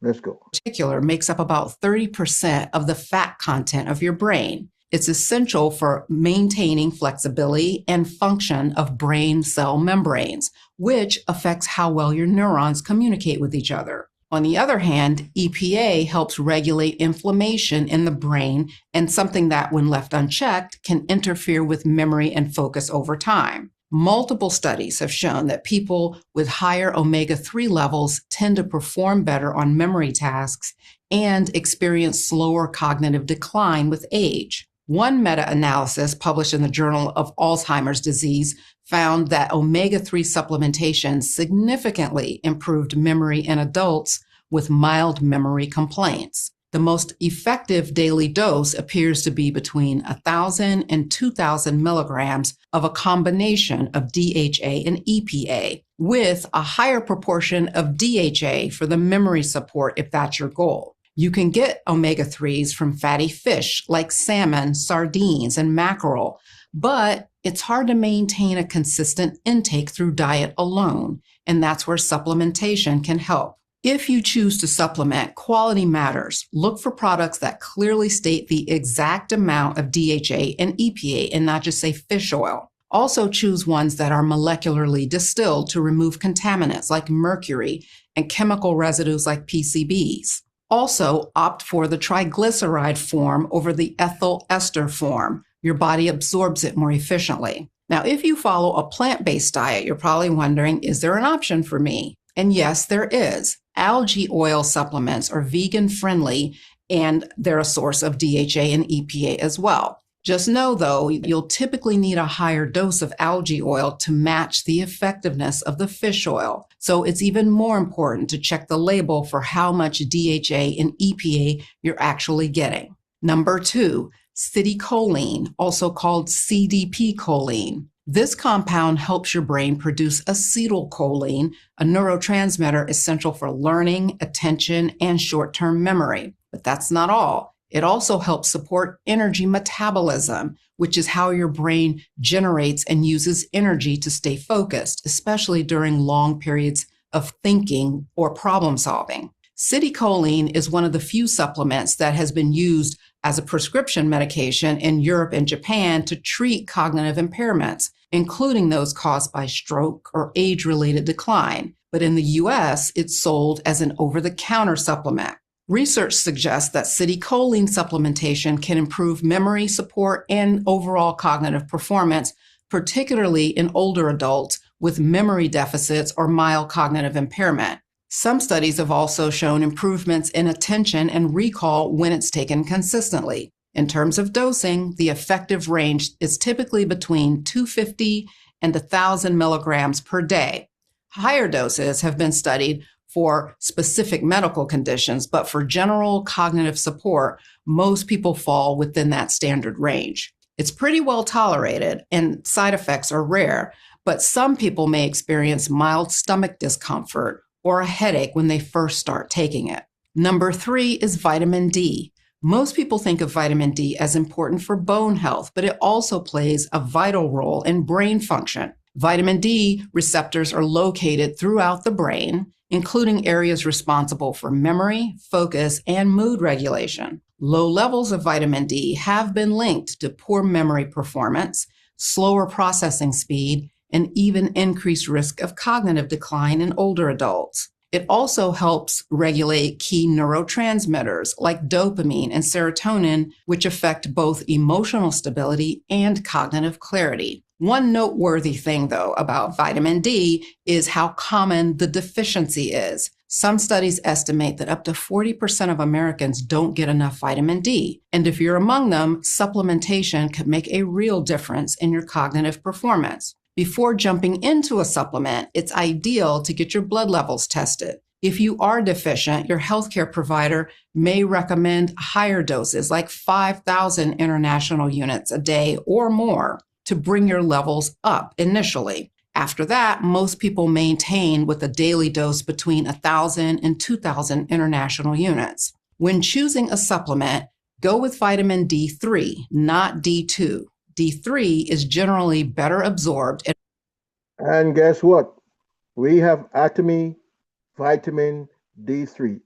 Let's go. Particular makes up about 30% of the fat content of your brain. It's essential for maintaining flexibility and function of brain cell membranes, which affects how well your neurons communicate with each other. On the other hand, EPA helps regulate inflammation in the brain, and something that, when left unchecked, can interfere with memory and focus over time. Multiple studies have shown that people with higher omega-3 levels tend to perform better on memory tasks and experience slower cognitive decline with age. One meta-analysis published in the Journal of Alzheimer's Disease found that omega-3 supplementation significantly improved memory in adults with mild memory complaints. The most effective daily dose appears to be between 1,000 and 2,000 milligrams of a combination of DHA and EPA, with a higher proportion of DHA for the memory support if that's your goal. You can get omega-3s from fatty fish like salmon, sardines, and mackerel, but it's hard to maintain a consistent intake through diet alone, and that's where supplementation can help. If you choose to supplement, quality matters. Look for products that clearly state the exact amount of DHA and EPA and not just say fish oil. Also choose ones that are molecularly distilled to remove contaminants like mercury and chemical residues like PCBs. Also, opt for the triglyceride form over the ethyl ester form. Your body absorbs it more efficiently. Now, if you follow a plant-based diet, you're probably wondering, is there an option for me? And yes, there is. Algae oil supplements are vegan-friendly, and they're a source of DHA and EPA as well. Just know, though, you'll typically need a higher dose of algae oil to match the effectiveness of the fish oil. So it's even more important to check the label for how much DHA and EPA you're actually getting. Number 2, citicoline, also called CDP choline. This compound helps your brain produce acetylcholine, a neurotransmitter essential for learning, attention, and short-term memory. But that's not all. It also helps support energy metabolism, which is how your brain generates and uses energy to stay focused, especially during long periods of thinking or problem solving. Citicoline is one of the few supplements that has been used as a prescription medication in Europe and Japan to treat cognitive impairments, including those caused by stroke or age-related decline. but in the US, it's sold as an over-the-counter supplement. Research suggests that citicoline supplementation can improve memory support and overall cognitive performance, particularly in older adults with memory deficits or mild cognitive impairment. Some studies have also shown improvements in attention and recall when it's taken consistently. In terms of dosing, the effective range is typically between 250 and 1,000 milligrams per day. Higher doses have been studied for specific medical conditions, but for general cognitive support, most people fall within that standard range. It's pretty well tolerated and side effects are rare, but some people may experience mild stomach discomfort or a headache when they first start taking it. Number 3 is vitamin D. Most people think of vitamin D as important for bone health, but it also plays a vital role in brain function. Vitamin D receptors are located throughout the brain, including areas responsible for memory, focus, and mood regulation. Low levels of vitamin D have been linked to poor memory performance, slower processing speed, and even increased risk of cognitive decline in older adults. It also helps regulate key neurotransmitters like dopamine and serotonin, which affect both emotional stability and cognitive clarity. One noteworthy thing, though, about vitamin D is how common the deficiency is. Some studies estimate that up to 40% of Americans don't get enough vitamin D. And if you're among them, supplementation could make a real difference in your cognitive performance. Before jumping into a supplement, it's ideal to get your blood levels tested. If you are deficient, your healthcare provider may recommend higher doses, like 5,000 international units a day or more, to bring your levels up initially. After that, most people maintain with a daily dose between 1,000 and 2,000 international units. When choosing a supplement, go with vitamin D3, not D2. D3 is generally better absorbed. And guess what? We have Atomy Vitamin D3.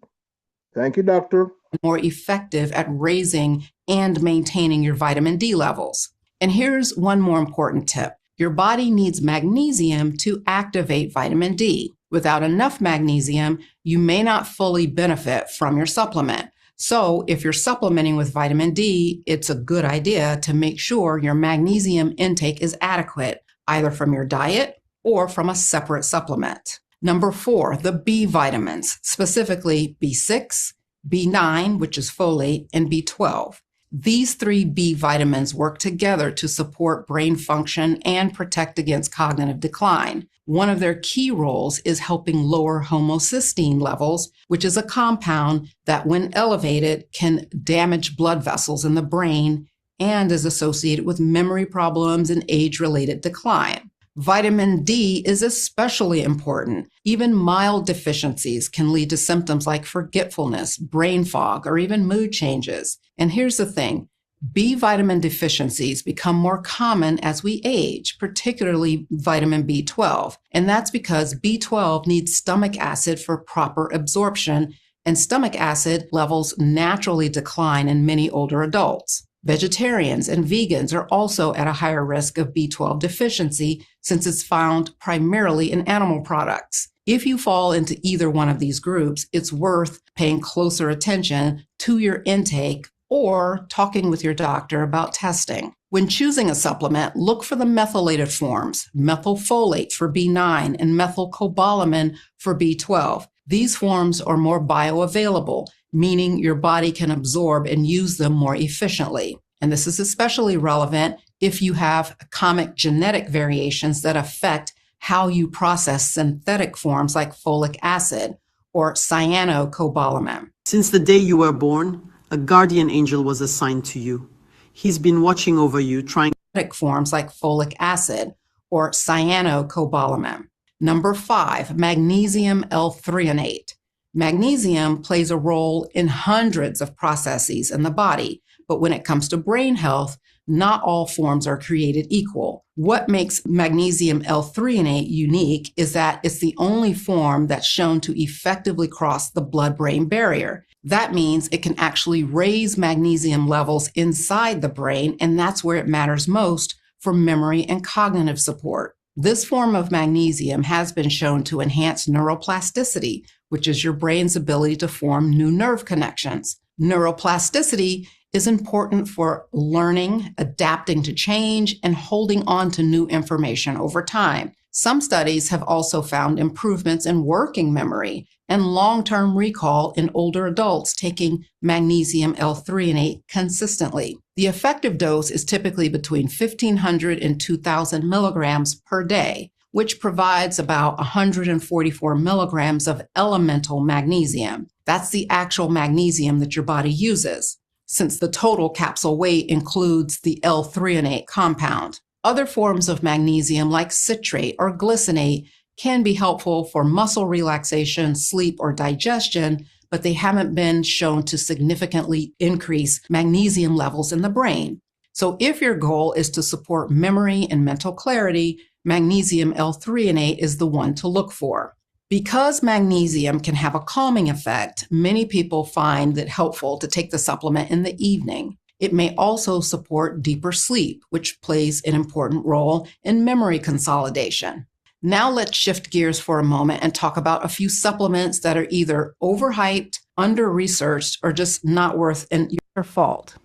Thank you, doctor. More effective at raising and maintaining your vitamin D levels. And here's one more important tip. Your body needs magnesium to activate vitamin D. Without enough magnesium, you may not fully benefit from your supplement. So if you're supplementing with vitamin D, it's a good idea to make sure your magnesium intake is adequate, either from your diet or from a separate supplement. Number 4, the B vitamins, specifically B6, B9, which is folate, and B12. These 3 B vitamins work together to support brain function and protect against cognitive decline. One of their key roles is helping lower homocysteine levels, which is a compound that, when elevated, can damage blood vessels in the brain and is associated with memory problems and age-related decline. Vitamin D is especially important. Even mild deficiencies can lead to symptoms like forgetfulness, brain fog, or even mood changes. And here's the thing. B vitamin deficiencies become more common as we age, particularly vitamin B12. And that's because B12 needs stomach acid for proper absorption, and stomach acid levels naturally decline in many older adults. Vegetarians and vegans are also at a higher risk of B12 deficiency since it's found primarily in animal products. If you fall into either one of these groups, it's worth paying closer attention to your intake or talking with your doctor about testing. When choosing a supplement, look for the methylated forms, methylfolate for B9 and methylcobalamin for B12. These forms are more bioavailable, meaning your body can absorb and use them more efficiently. And this is especially relevant if you have comic genetic variations that affect how you process synthetic forms like folic acid or cyanocobalamin. Since the day you were born, a guardian angel was assigned to you. He's been watching over you, trying forms like folic acid or cyanocobalamin. Number 5, magnesium L-threonate. Magnesium plays a role in hundreds of processes in the body, but when it comes to brain health, not all forms are created equal. What makes magnesium L-threonate unique is that it's the only form that's shown to effectively cross the blood-brain barrier. That means it can actually raise magnesium levels inside the brain, and that's where it matters most for memory and cognitive support. This form of magnesium has been shown to enhance neuroplasticity, which is your brain's ability to form new nerve connections. Neuroplasticity is important for learning, adapting to change, and holding on to new information over time. Some studies have also found improvements in working memory and long-term recall in older adults taking magnesium L-threonate consistently. The effective dose is typically between 1,500 and 2,000 milligrams per day, which provides about 144 milligrams of elemental magnesium. That's the actual magnesium that your body uses, since the total capsule weight includes the L-threonate compound. Other forms of magnesium, like citrate or glycinate, can be helpful for muscle relaxation, sleep, or digestion, but they haven't been shown to significantly increase magnesium levels in the brain. So if your goal is to support memory and mental clarity, magnesium L-threonate is the one to look for. Because magnesium can have a calming effect, many people find it helpful to take the supplement in the evening. It may also support deeper sleep, which plays an important role in memory consolidation. Now let's shift gears for a moment and talk about a few supplements that are either overhyped, under-researched, or just not worth your fault.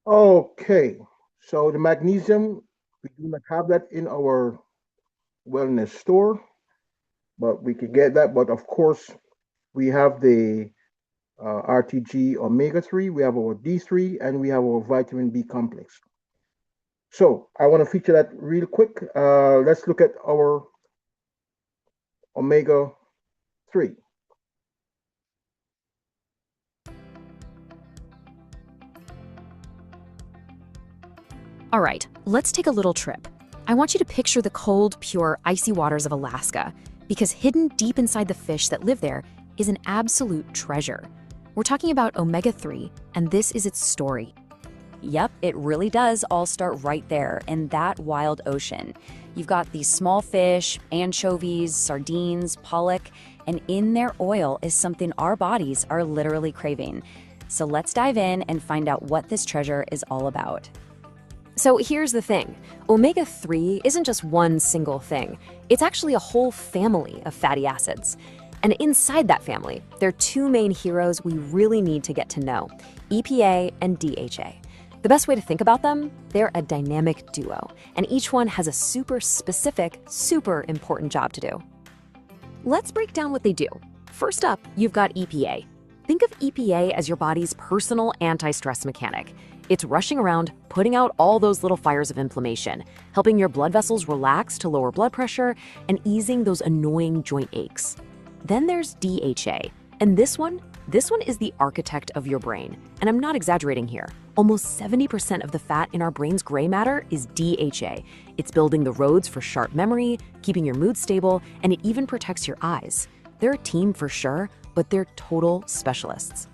Okay, so the magnesium, we do not have that in our wellness store, but we can get that. But of course, we have the RTG omega-3, we have our D3, and we have our vitamin B complex. So I want to feature that real quick. Let's look at our omega-3. All right, let's take a little trip. I want you to picture the cold, pure, icy waters of Alaska, because hidden deep inside the fish that live there is an absolute treasure. We're talking about omega-3, and this is its story. Yep, it really does all start right there in that wild ocean. You've got these small fish, anchovies, sardines, pollock, and in their oil is something our bodies are literally craving. So let's dive in and find out what this treasure is all about. So here's the thing. Omega-3 isn't just one single thing. It's actually a whole family of fatty acids. And inside that family, there are two main heroes we really need to get to know, EPA and DHA. The best way to think about them, they're a dynamic duo, and each one has a super specific, super important job to do. Let's break down what they do. First up, you've got EPA. Think of EPA as your body's personal anti-stress mechanic. It's rushing around, putting out all those little fires of inflammation, helping your blood vessels relax to lower blood pressure, and easing those annoying joint aches. Then there's DHA, and this one is the architect of your brain. And I'm not exaggerating here. Almost 70% of the fat in our brain's gray matter is DHA. It's building the roads for sharp memory, keeping your mood stable, and it even protects your eyes. They're a team for sure, but they're total specialists.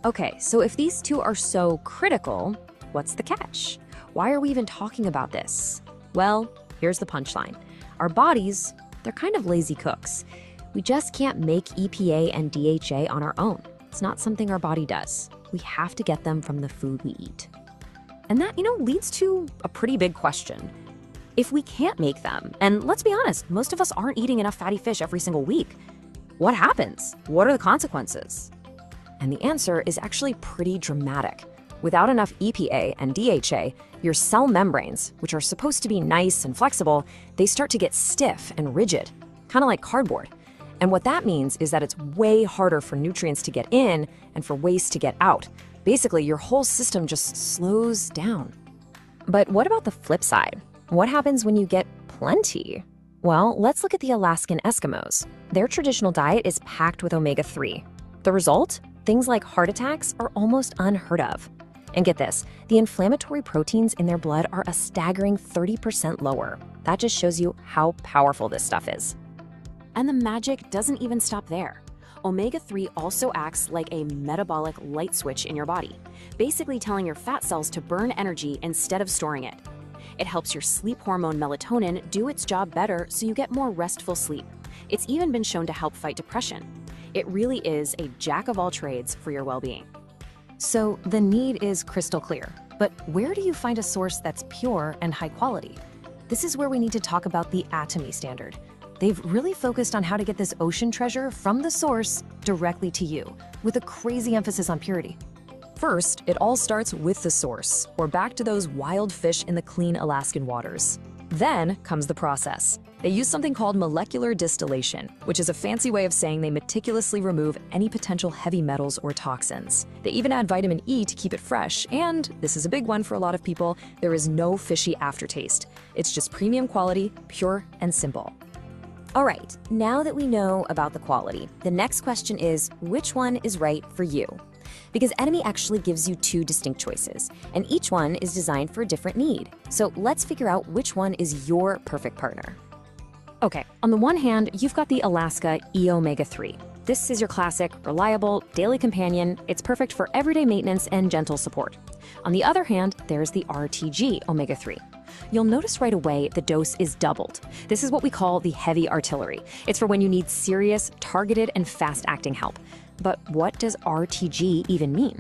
Okay, so if these two are so critical, what's the catch? Why are we even talking about this? Well, here's the punchline. Our bodies, they're kind of lazy cooks. We just can't make EPA and DHA on our own. It's not something our body does. We have to get them from the food we eat. And that, leads to a pretty big question. If we can't make them, and let's be honest, most of us aren't eating enough fatty fish every single week, what happens? What are the consequences? And the answer is actually pretty dramatic. Without enough EPA and DHA, your cell membranes, which are supposed to be nice and flexible, they start to get stiff and rigid, kind of like cardboard. And what that means is that it's way harder for nutrients to get in and for waste to get out. Basically, your whole system just slows down. But what about the flip side? What happens when you get plenty? Well, let's look at the Alaskan Eskimos. Their traditional diet is packed with omega-3. The result? Things like heart attacks are almost unheard of. And get this, the inflammatory proteins in their blood are a staggering 30% lower. That just shows you how powerful this stuff is. And the magic doesn't even stop there. Omega-3 also acts like a metabolic light switch in your body, basically telling your fat cells to burn energy instead of storing it. It helps your sleep hormone melatonin do its job better so you get more restful sleep. It's even been shown to help fight depression. It really is a jack of all trades for your well-being. So the need is crystal clear, but where do you find a source that's pure and high quality? this is where we need to talk about the Atomy standard. They've really focused on how to get this ocean treasure from the source directly to you, with a crazy emphasis on purity. First, it all starts with the source, or back to those wild fish in the clean Alaskan waters. Then comes the process. They use something called molecular distillation, which is a fancy way of saying they meticulously remove any potential heavy metals or toxins. They even add vitamin E to keep it fresh, and this is a big one for a lot of people, there is no fishy aftertaste. It's just premium quality, pure and simple. All right, now that we know about the quality, the next question is, which one is right for you? Because Atomy actually gives you two distinct choices, and each one is designed for a different need. So let's figure out which one is your perfect partner. Okay, on the one hand, you've got the Alaska E-Omega-3. This is your classic, reliable, daily companion. It's perfect for everyday maintenance and gentle support. On the other hand, there's the RTG Omega-3. You'll notice right away the dose is doubled. This is what we call the heavy artillery. It's for when you need serious, targeted, and fast-acting help. But what does RTG even mean?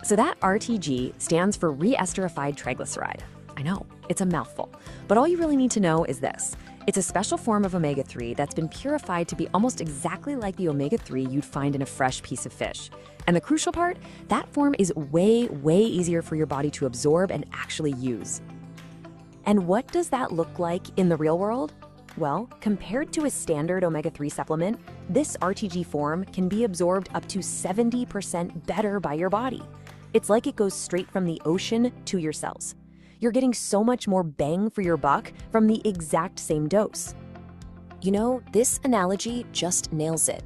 So that RTG stands for re-esterified triglyceride. I know, it's a mouthful. But all you really need to know is this. It's a special form of omega-3 that's been purified to be almost exactly like the omega-3 you'd find in a fresh piece of fish. And the crucial part, that form is way, way easier for your body to absorb and actually use. And what does that look like in the real world? Well, compared to a standard omega-3 supplement, this RTG form can be absorbed up to 70% better by your body. It's like it goes straight from the ocean to your cells. You're getting so much more bang for your buck from the exact same dose. You know, this analogy just nails it.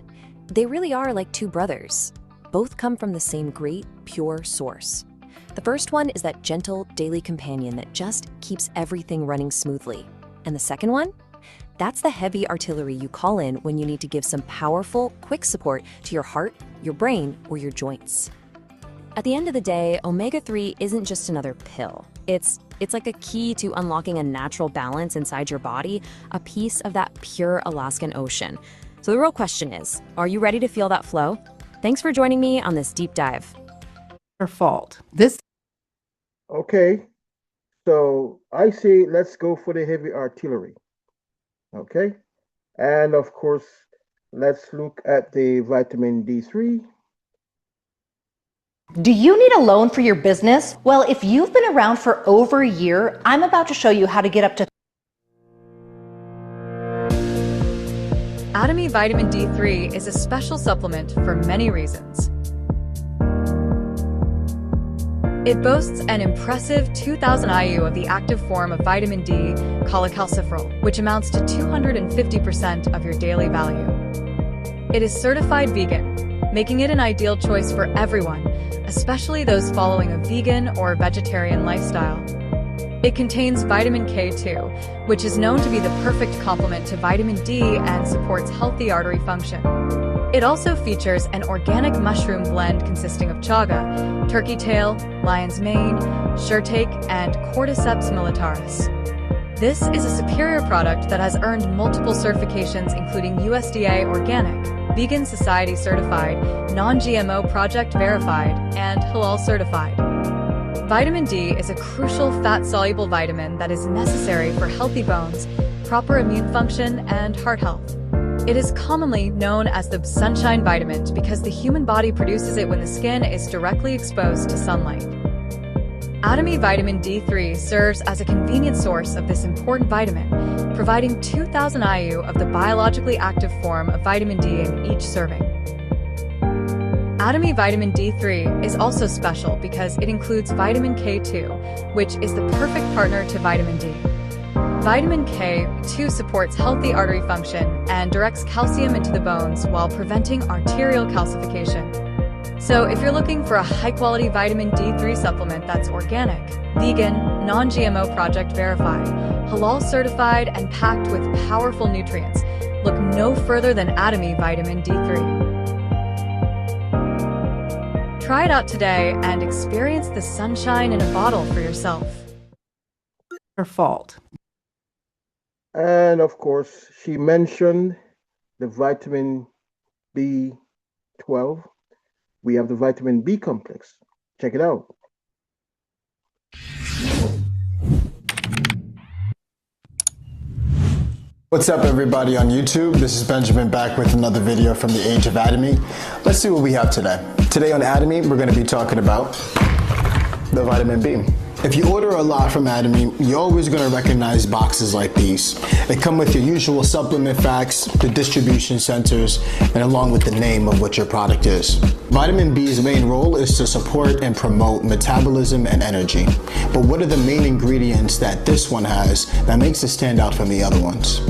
They really are like two brothers. Both come from the same great, pure source. The first one is that gentle, daily companion that just keeps everything running smoothly. And the second one? That's the heavy artillery you call in when you need to give some powerful, quick support to your heart, your brain, or your joints. At the end of the day, omega-3 isn't just another pill. It's like a key to unlocking a natural balance inside your body, a piece of that pure Alaskan ocean. So the real question is, are you ready to feel that flow? Thanks for joining me on this deep dive. Her fault. This Okay, so I say let's go for the heavy artillery. Okay, and of course, let's look at the vitamin D3. Do you need a loan for your business? Well, if you've been around for over a year, I'm about to show you how to get up to Atomy Vitamin D3 is a special supplement for many reasons. It boasts an impressive 2,000 IU of the active form of vitamin D, cholecalciferol, which amounts to 250% of your daily value. It is certified vegan, making it an ideal choice for everyone, especially those following a vegan or vegetarian lifestyle. It contains vitamin K2, which is known to be the perfect complement to vitamin D and supports healthy artery function. It also features an organic mushroom blend consisting of chaga, turkey tail, lion's mane, shirtake, and cordyceps militaris. This is a superior product that has earned multiple certifications including USDA Organic, Vegan Society Certified, Non-GMO Project Verified, and Halal Certified. Vitamin D is a crucial fat-soluble vitamin that is necessary for healthy bones, proper immune function, and heart health. It is commonly known as the sunshine vitamin because the human body produces it when the skin is directly exposed to sunlight. Atomy Vitamin D3 serves as a convenient source of this important vitamin, providing 2,000 IU of the biologically active form of vitamin D in each serving. Atomy Vitamin D3 is also special because it includes vitamin K2, which is the perfect partner to vitamin D. Vitamin K2 supports healthy artery function and directs calcium into the bones while preventing arterial calcification. So if you're looking for a high-quality vitamin D3 supplement that's organic, vegan, non-GMO Project Verified, Halal certified, and packed with powerful nutrients, look no further than Atomy Vitamin D3. Try it out today and experience the sunshine in a bottle for yourself. her fault. And of course, she mentioned the vitamin B12. We have the vitamin B complex. Check it out. What's up, everybody on YouTube? This is Benjamin back with another video from the Age of Atomy. Let's see what we have today. Today on Atomy, we're going to be talking about the vitamin B. If you order a lot from Atomy, you're always going to recognize boxes like these. They come with your usual supplement facts, the distribution centers, and along with the name of what your product is. Vitamin B's main role is to support and promote metabolism and energy. But what are the main ingredients that this one has that makes it stand out from the other ones?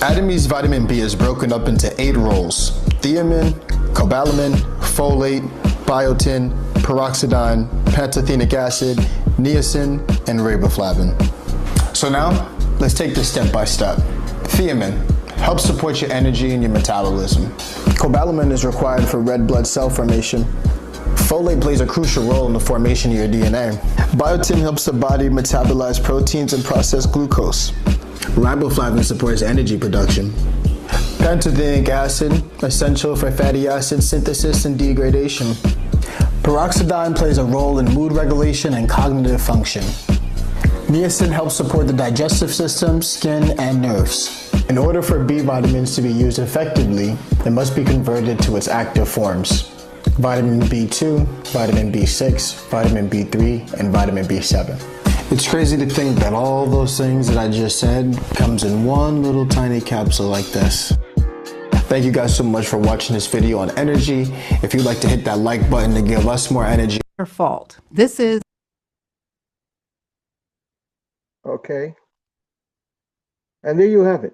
Atomy's vitamin B is broken up into 8 roles: thiamine, cobalamin, folate, biotin, peroxidine, pantothenic acid, niacin, and riboflavin. So now, let's take this step by step. Thiamine helps support your energy and your metabolism. Cobalamin is required for red blood cell formation. Folate plays a crucial role in the formation of your DNA. Biotin helps the body metabolize proteins and process glucose. Riboflavin supports energy production. Pantothenic acid, essential for fatty acid synthesis and degradation. Peroxidine plays a role in mood regulation and cognitive function. Niacin helps support the digestive system, skin, and nerves. In order for B vitamins to be used effectively, it must be converted to its active forms: vitamin B2, vitamin B6, vitamin B3, and vitamin B7. It's crazy to think that all those things that I just said comes in one little tiny capsule like this. Thank you guys so much for watching this video on energy. If you'd like to hit that like button to give us more energy. Your fault. This is Okay. And there you have it.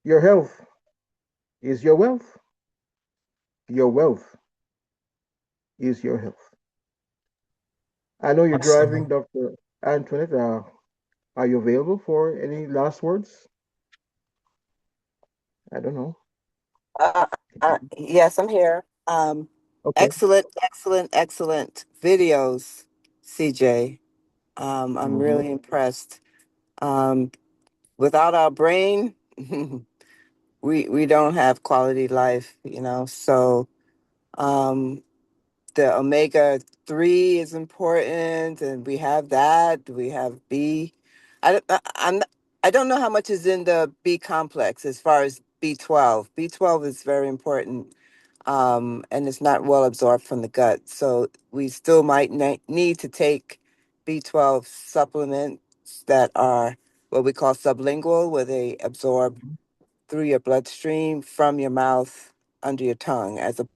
Your health is your wealth. Your wealth is your health. I know you're driving, Dr. Antoinette. Are you available for any last words? I don't know. Yes, I'm here. Okay. Excellent videos, CJ. I'm really impressed. Without our brain, we don't have quality life, you know. So the omega-3 is important, and we have that. We have B. I don't know how much is in the B complex as far as B12. B12 is very important, and it's not well absorbed from the gut. So we still might need to take B12 supplements that are what we call sublingual, where they absorb through your bloodstream from your mouth under your tongue as opposed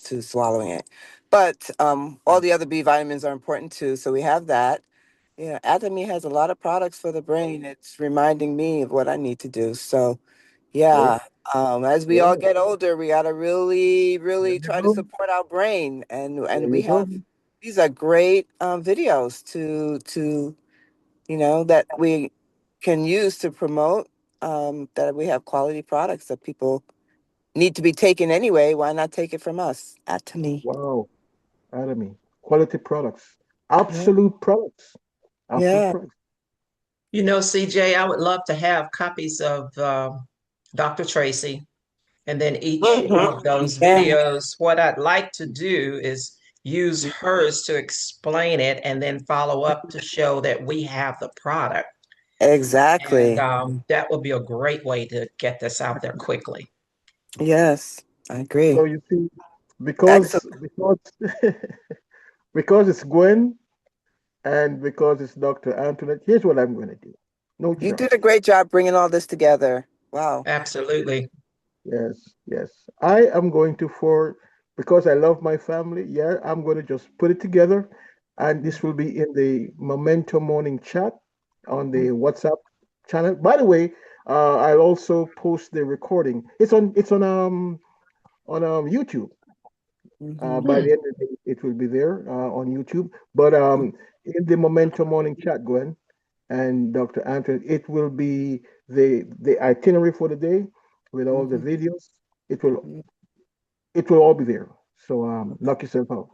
to swallowing it. But all the other B vitamins are important too. So we have that. Yeah, Atomy has a lot of products for the brain. It's reminding me of what I need to do. So yeah, as we all get older, we gotta really try to support our brain. And we have these are great videos to that we can use to promote that we have quality products that people need to be taken anyway. Why not take it from us? Atomy. Wow. Atomy. Quality products. Absolute products. Absolute products. You know, CJ, I would love to have copies of Dr. Tracy, and then each of those videos. What I'd like to do is use hers to explain it and then follow up to show that we have the product. Exactly. And that would be a great way to get this out there quickly. Yes, I agree. So you see, because it's Gwen and because it's Dr. Antoinette, here's what I'm going to do. You did a great job bringing all this together. Wow. Absolutely. Yes. I am going to, because I love my family, I'm going to just put it together, and this will be in the Momentum Morning Chat on the WhatsApp channel. By the way, I'll also post the recording. It's on YouTube. By the end of the day, it will be there on YouTube. But in the Momentum Morning Chat, Gwen and Dr. Anthony, it will be the itinerary for the day with all the videos. It will all be there. So knock yourself out.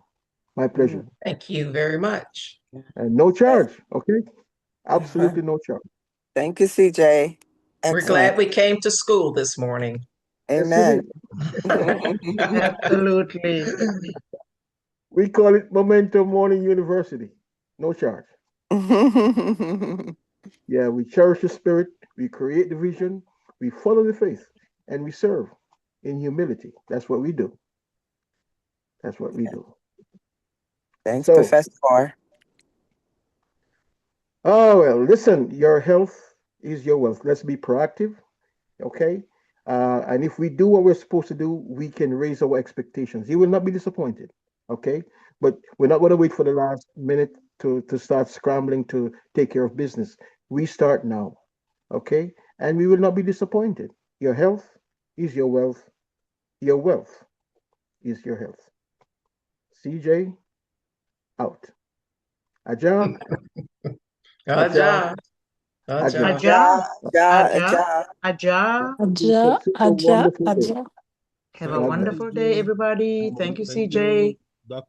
My pleasure. Thank you very much. And no charge, okay? Absolutely no charge. Thank you, CJ. We're glad we came to school this morning. Amen. Absolutely. We call it Momentum Morning University. No charge. Yeah, we cherish your spirit. we create the vision, we follow the faith, and we serve in humility. That's what we do. That's what we do. Thanks, So, Professor Moore. oh, well, listen, your health is your wealth. Let's be proactive, okay? And if we do what we're supposed to do, we can raise our expectations. You will not be disappointed, okay? But we're not going to wait for the last minute to start scrambling to take care of business. We start now, okay? And we will not be disappointed. Your health is your wealth. Your wealth is your health. CJ, out. Aja. Aja. Aja. Aja. Aja. Aja. Aja, Aja, Aja. Have a wonderful day, everybody. Thank you, CJ.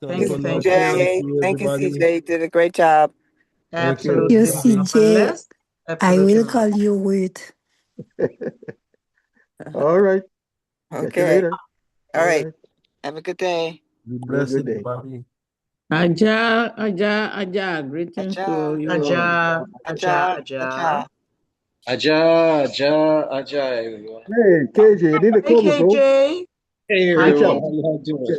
Thank you, thank you. CJ. Thank you, CJ. You did a great job. Absolutely. You, CJ. Marvelous. I Absolutely will call you Ruth. All right. Catch you Okay. later. All right. Have a good day. Be Have a blessed, good day. everybody. Aja, Aja, Aja. Greetings to you. Aja, Aja, Aja. Aja. Aja, everyone. Hey, KJ, you need to Hey, come, bro. KJ. Hey, Hi, Reach everyone. out. How you all doing?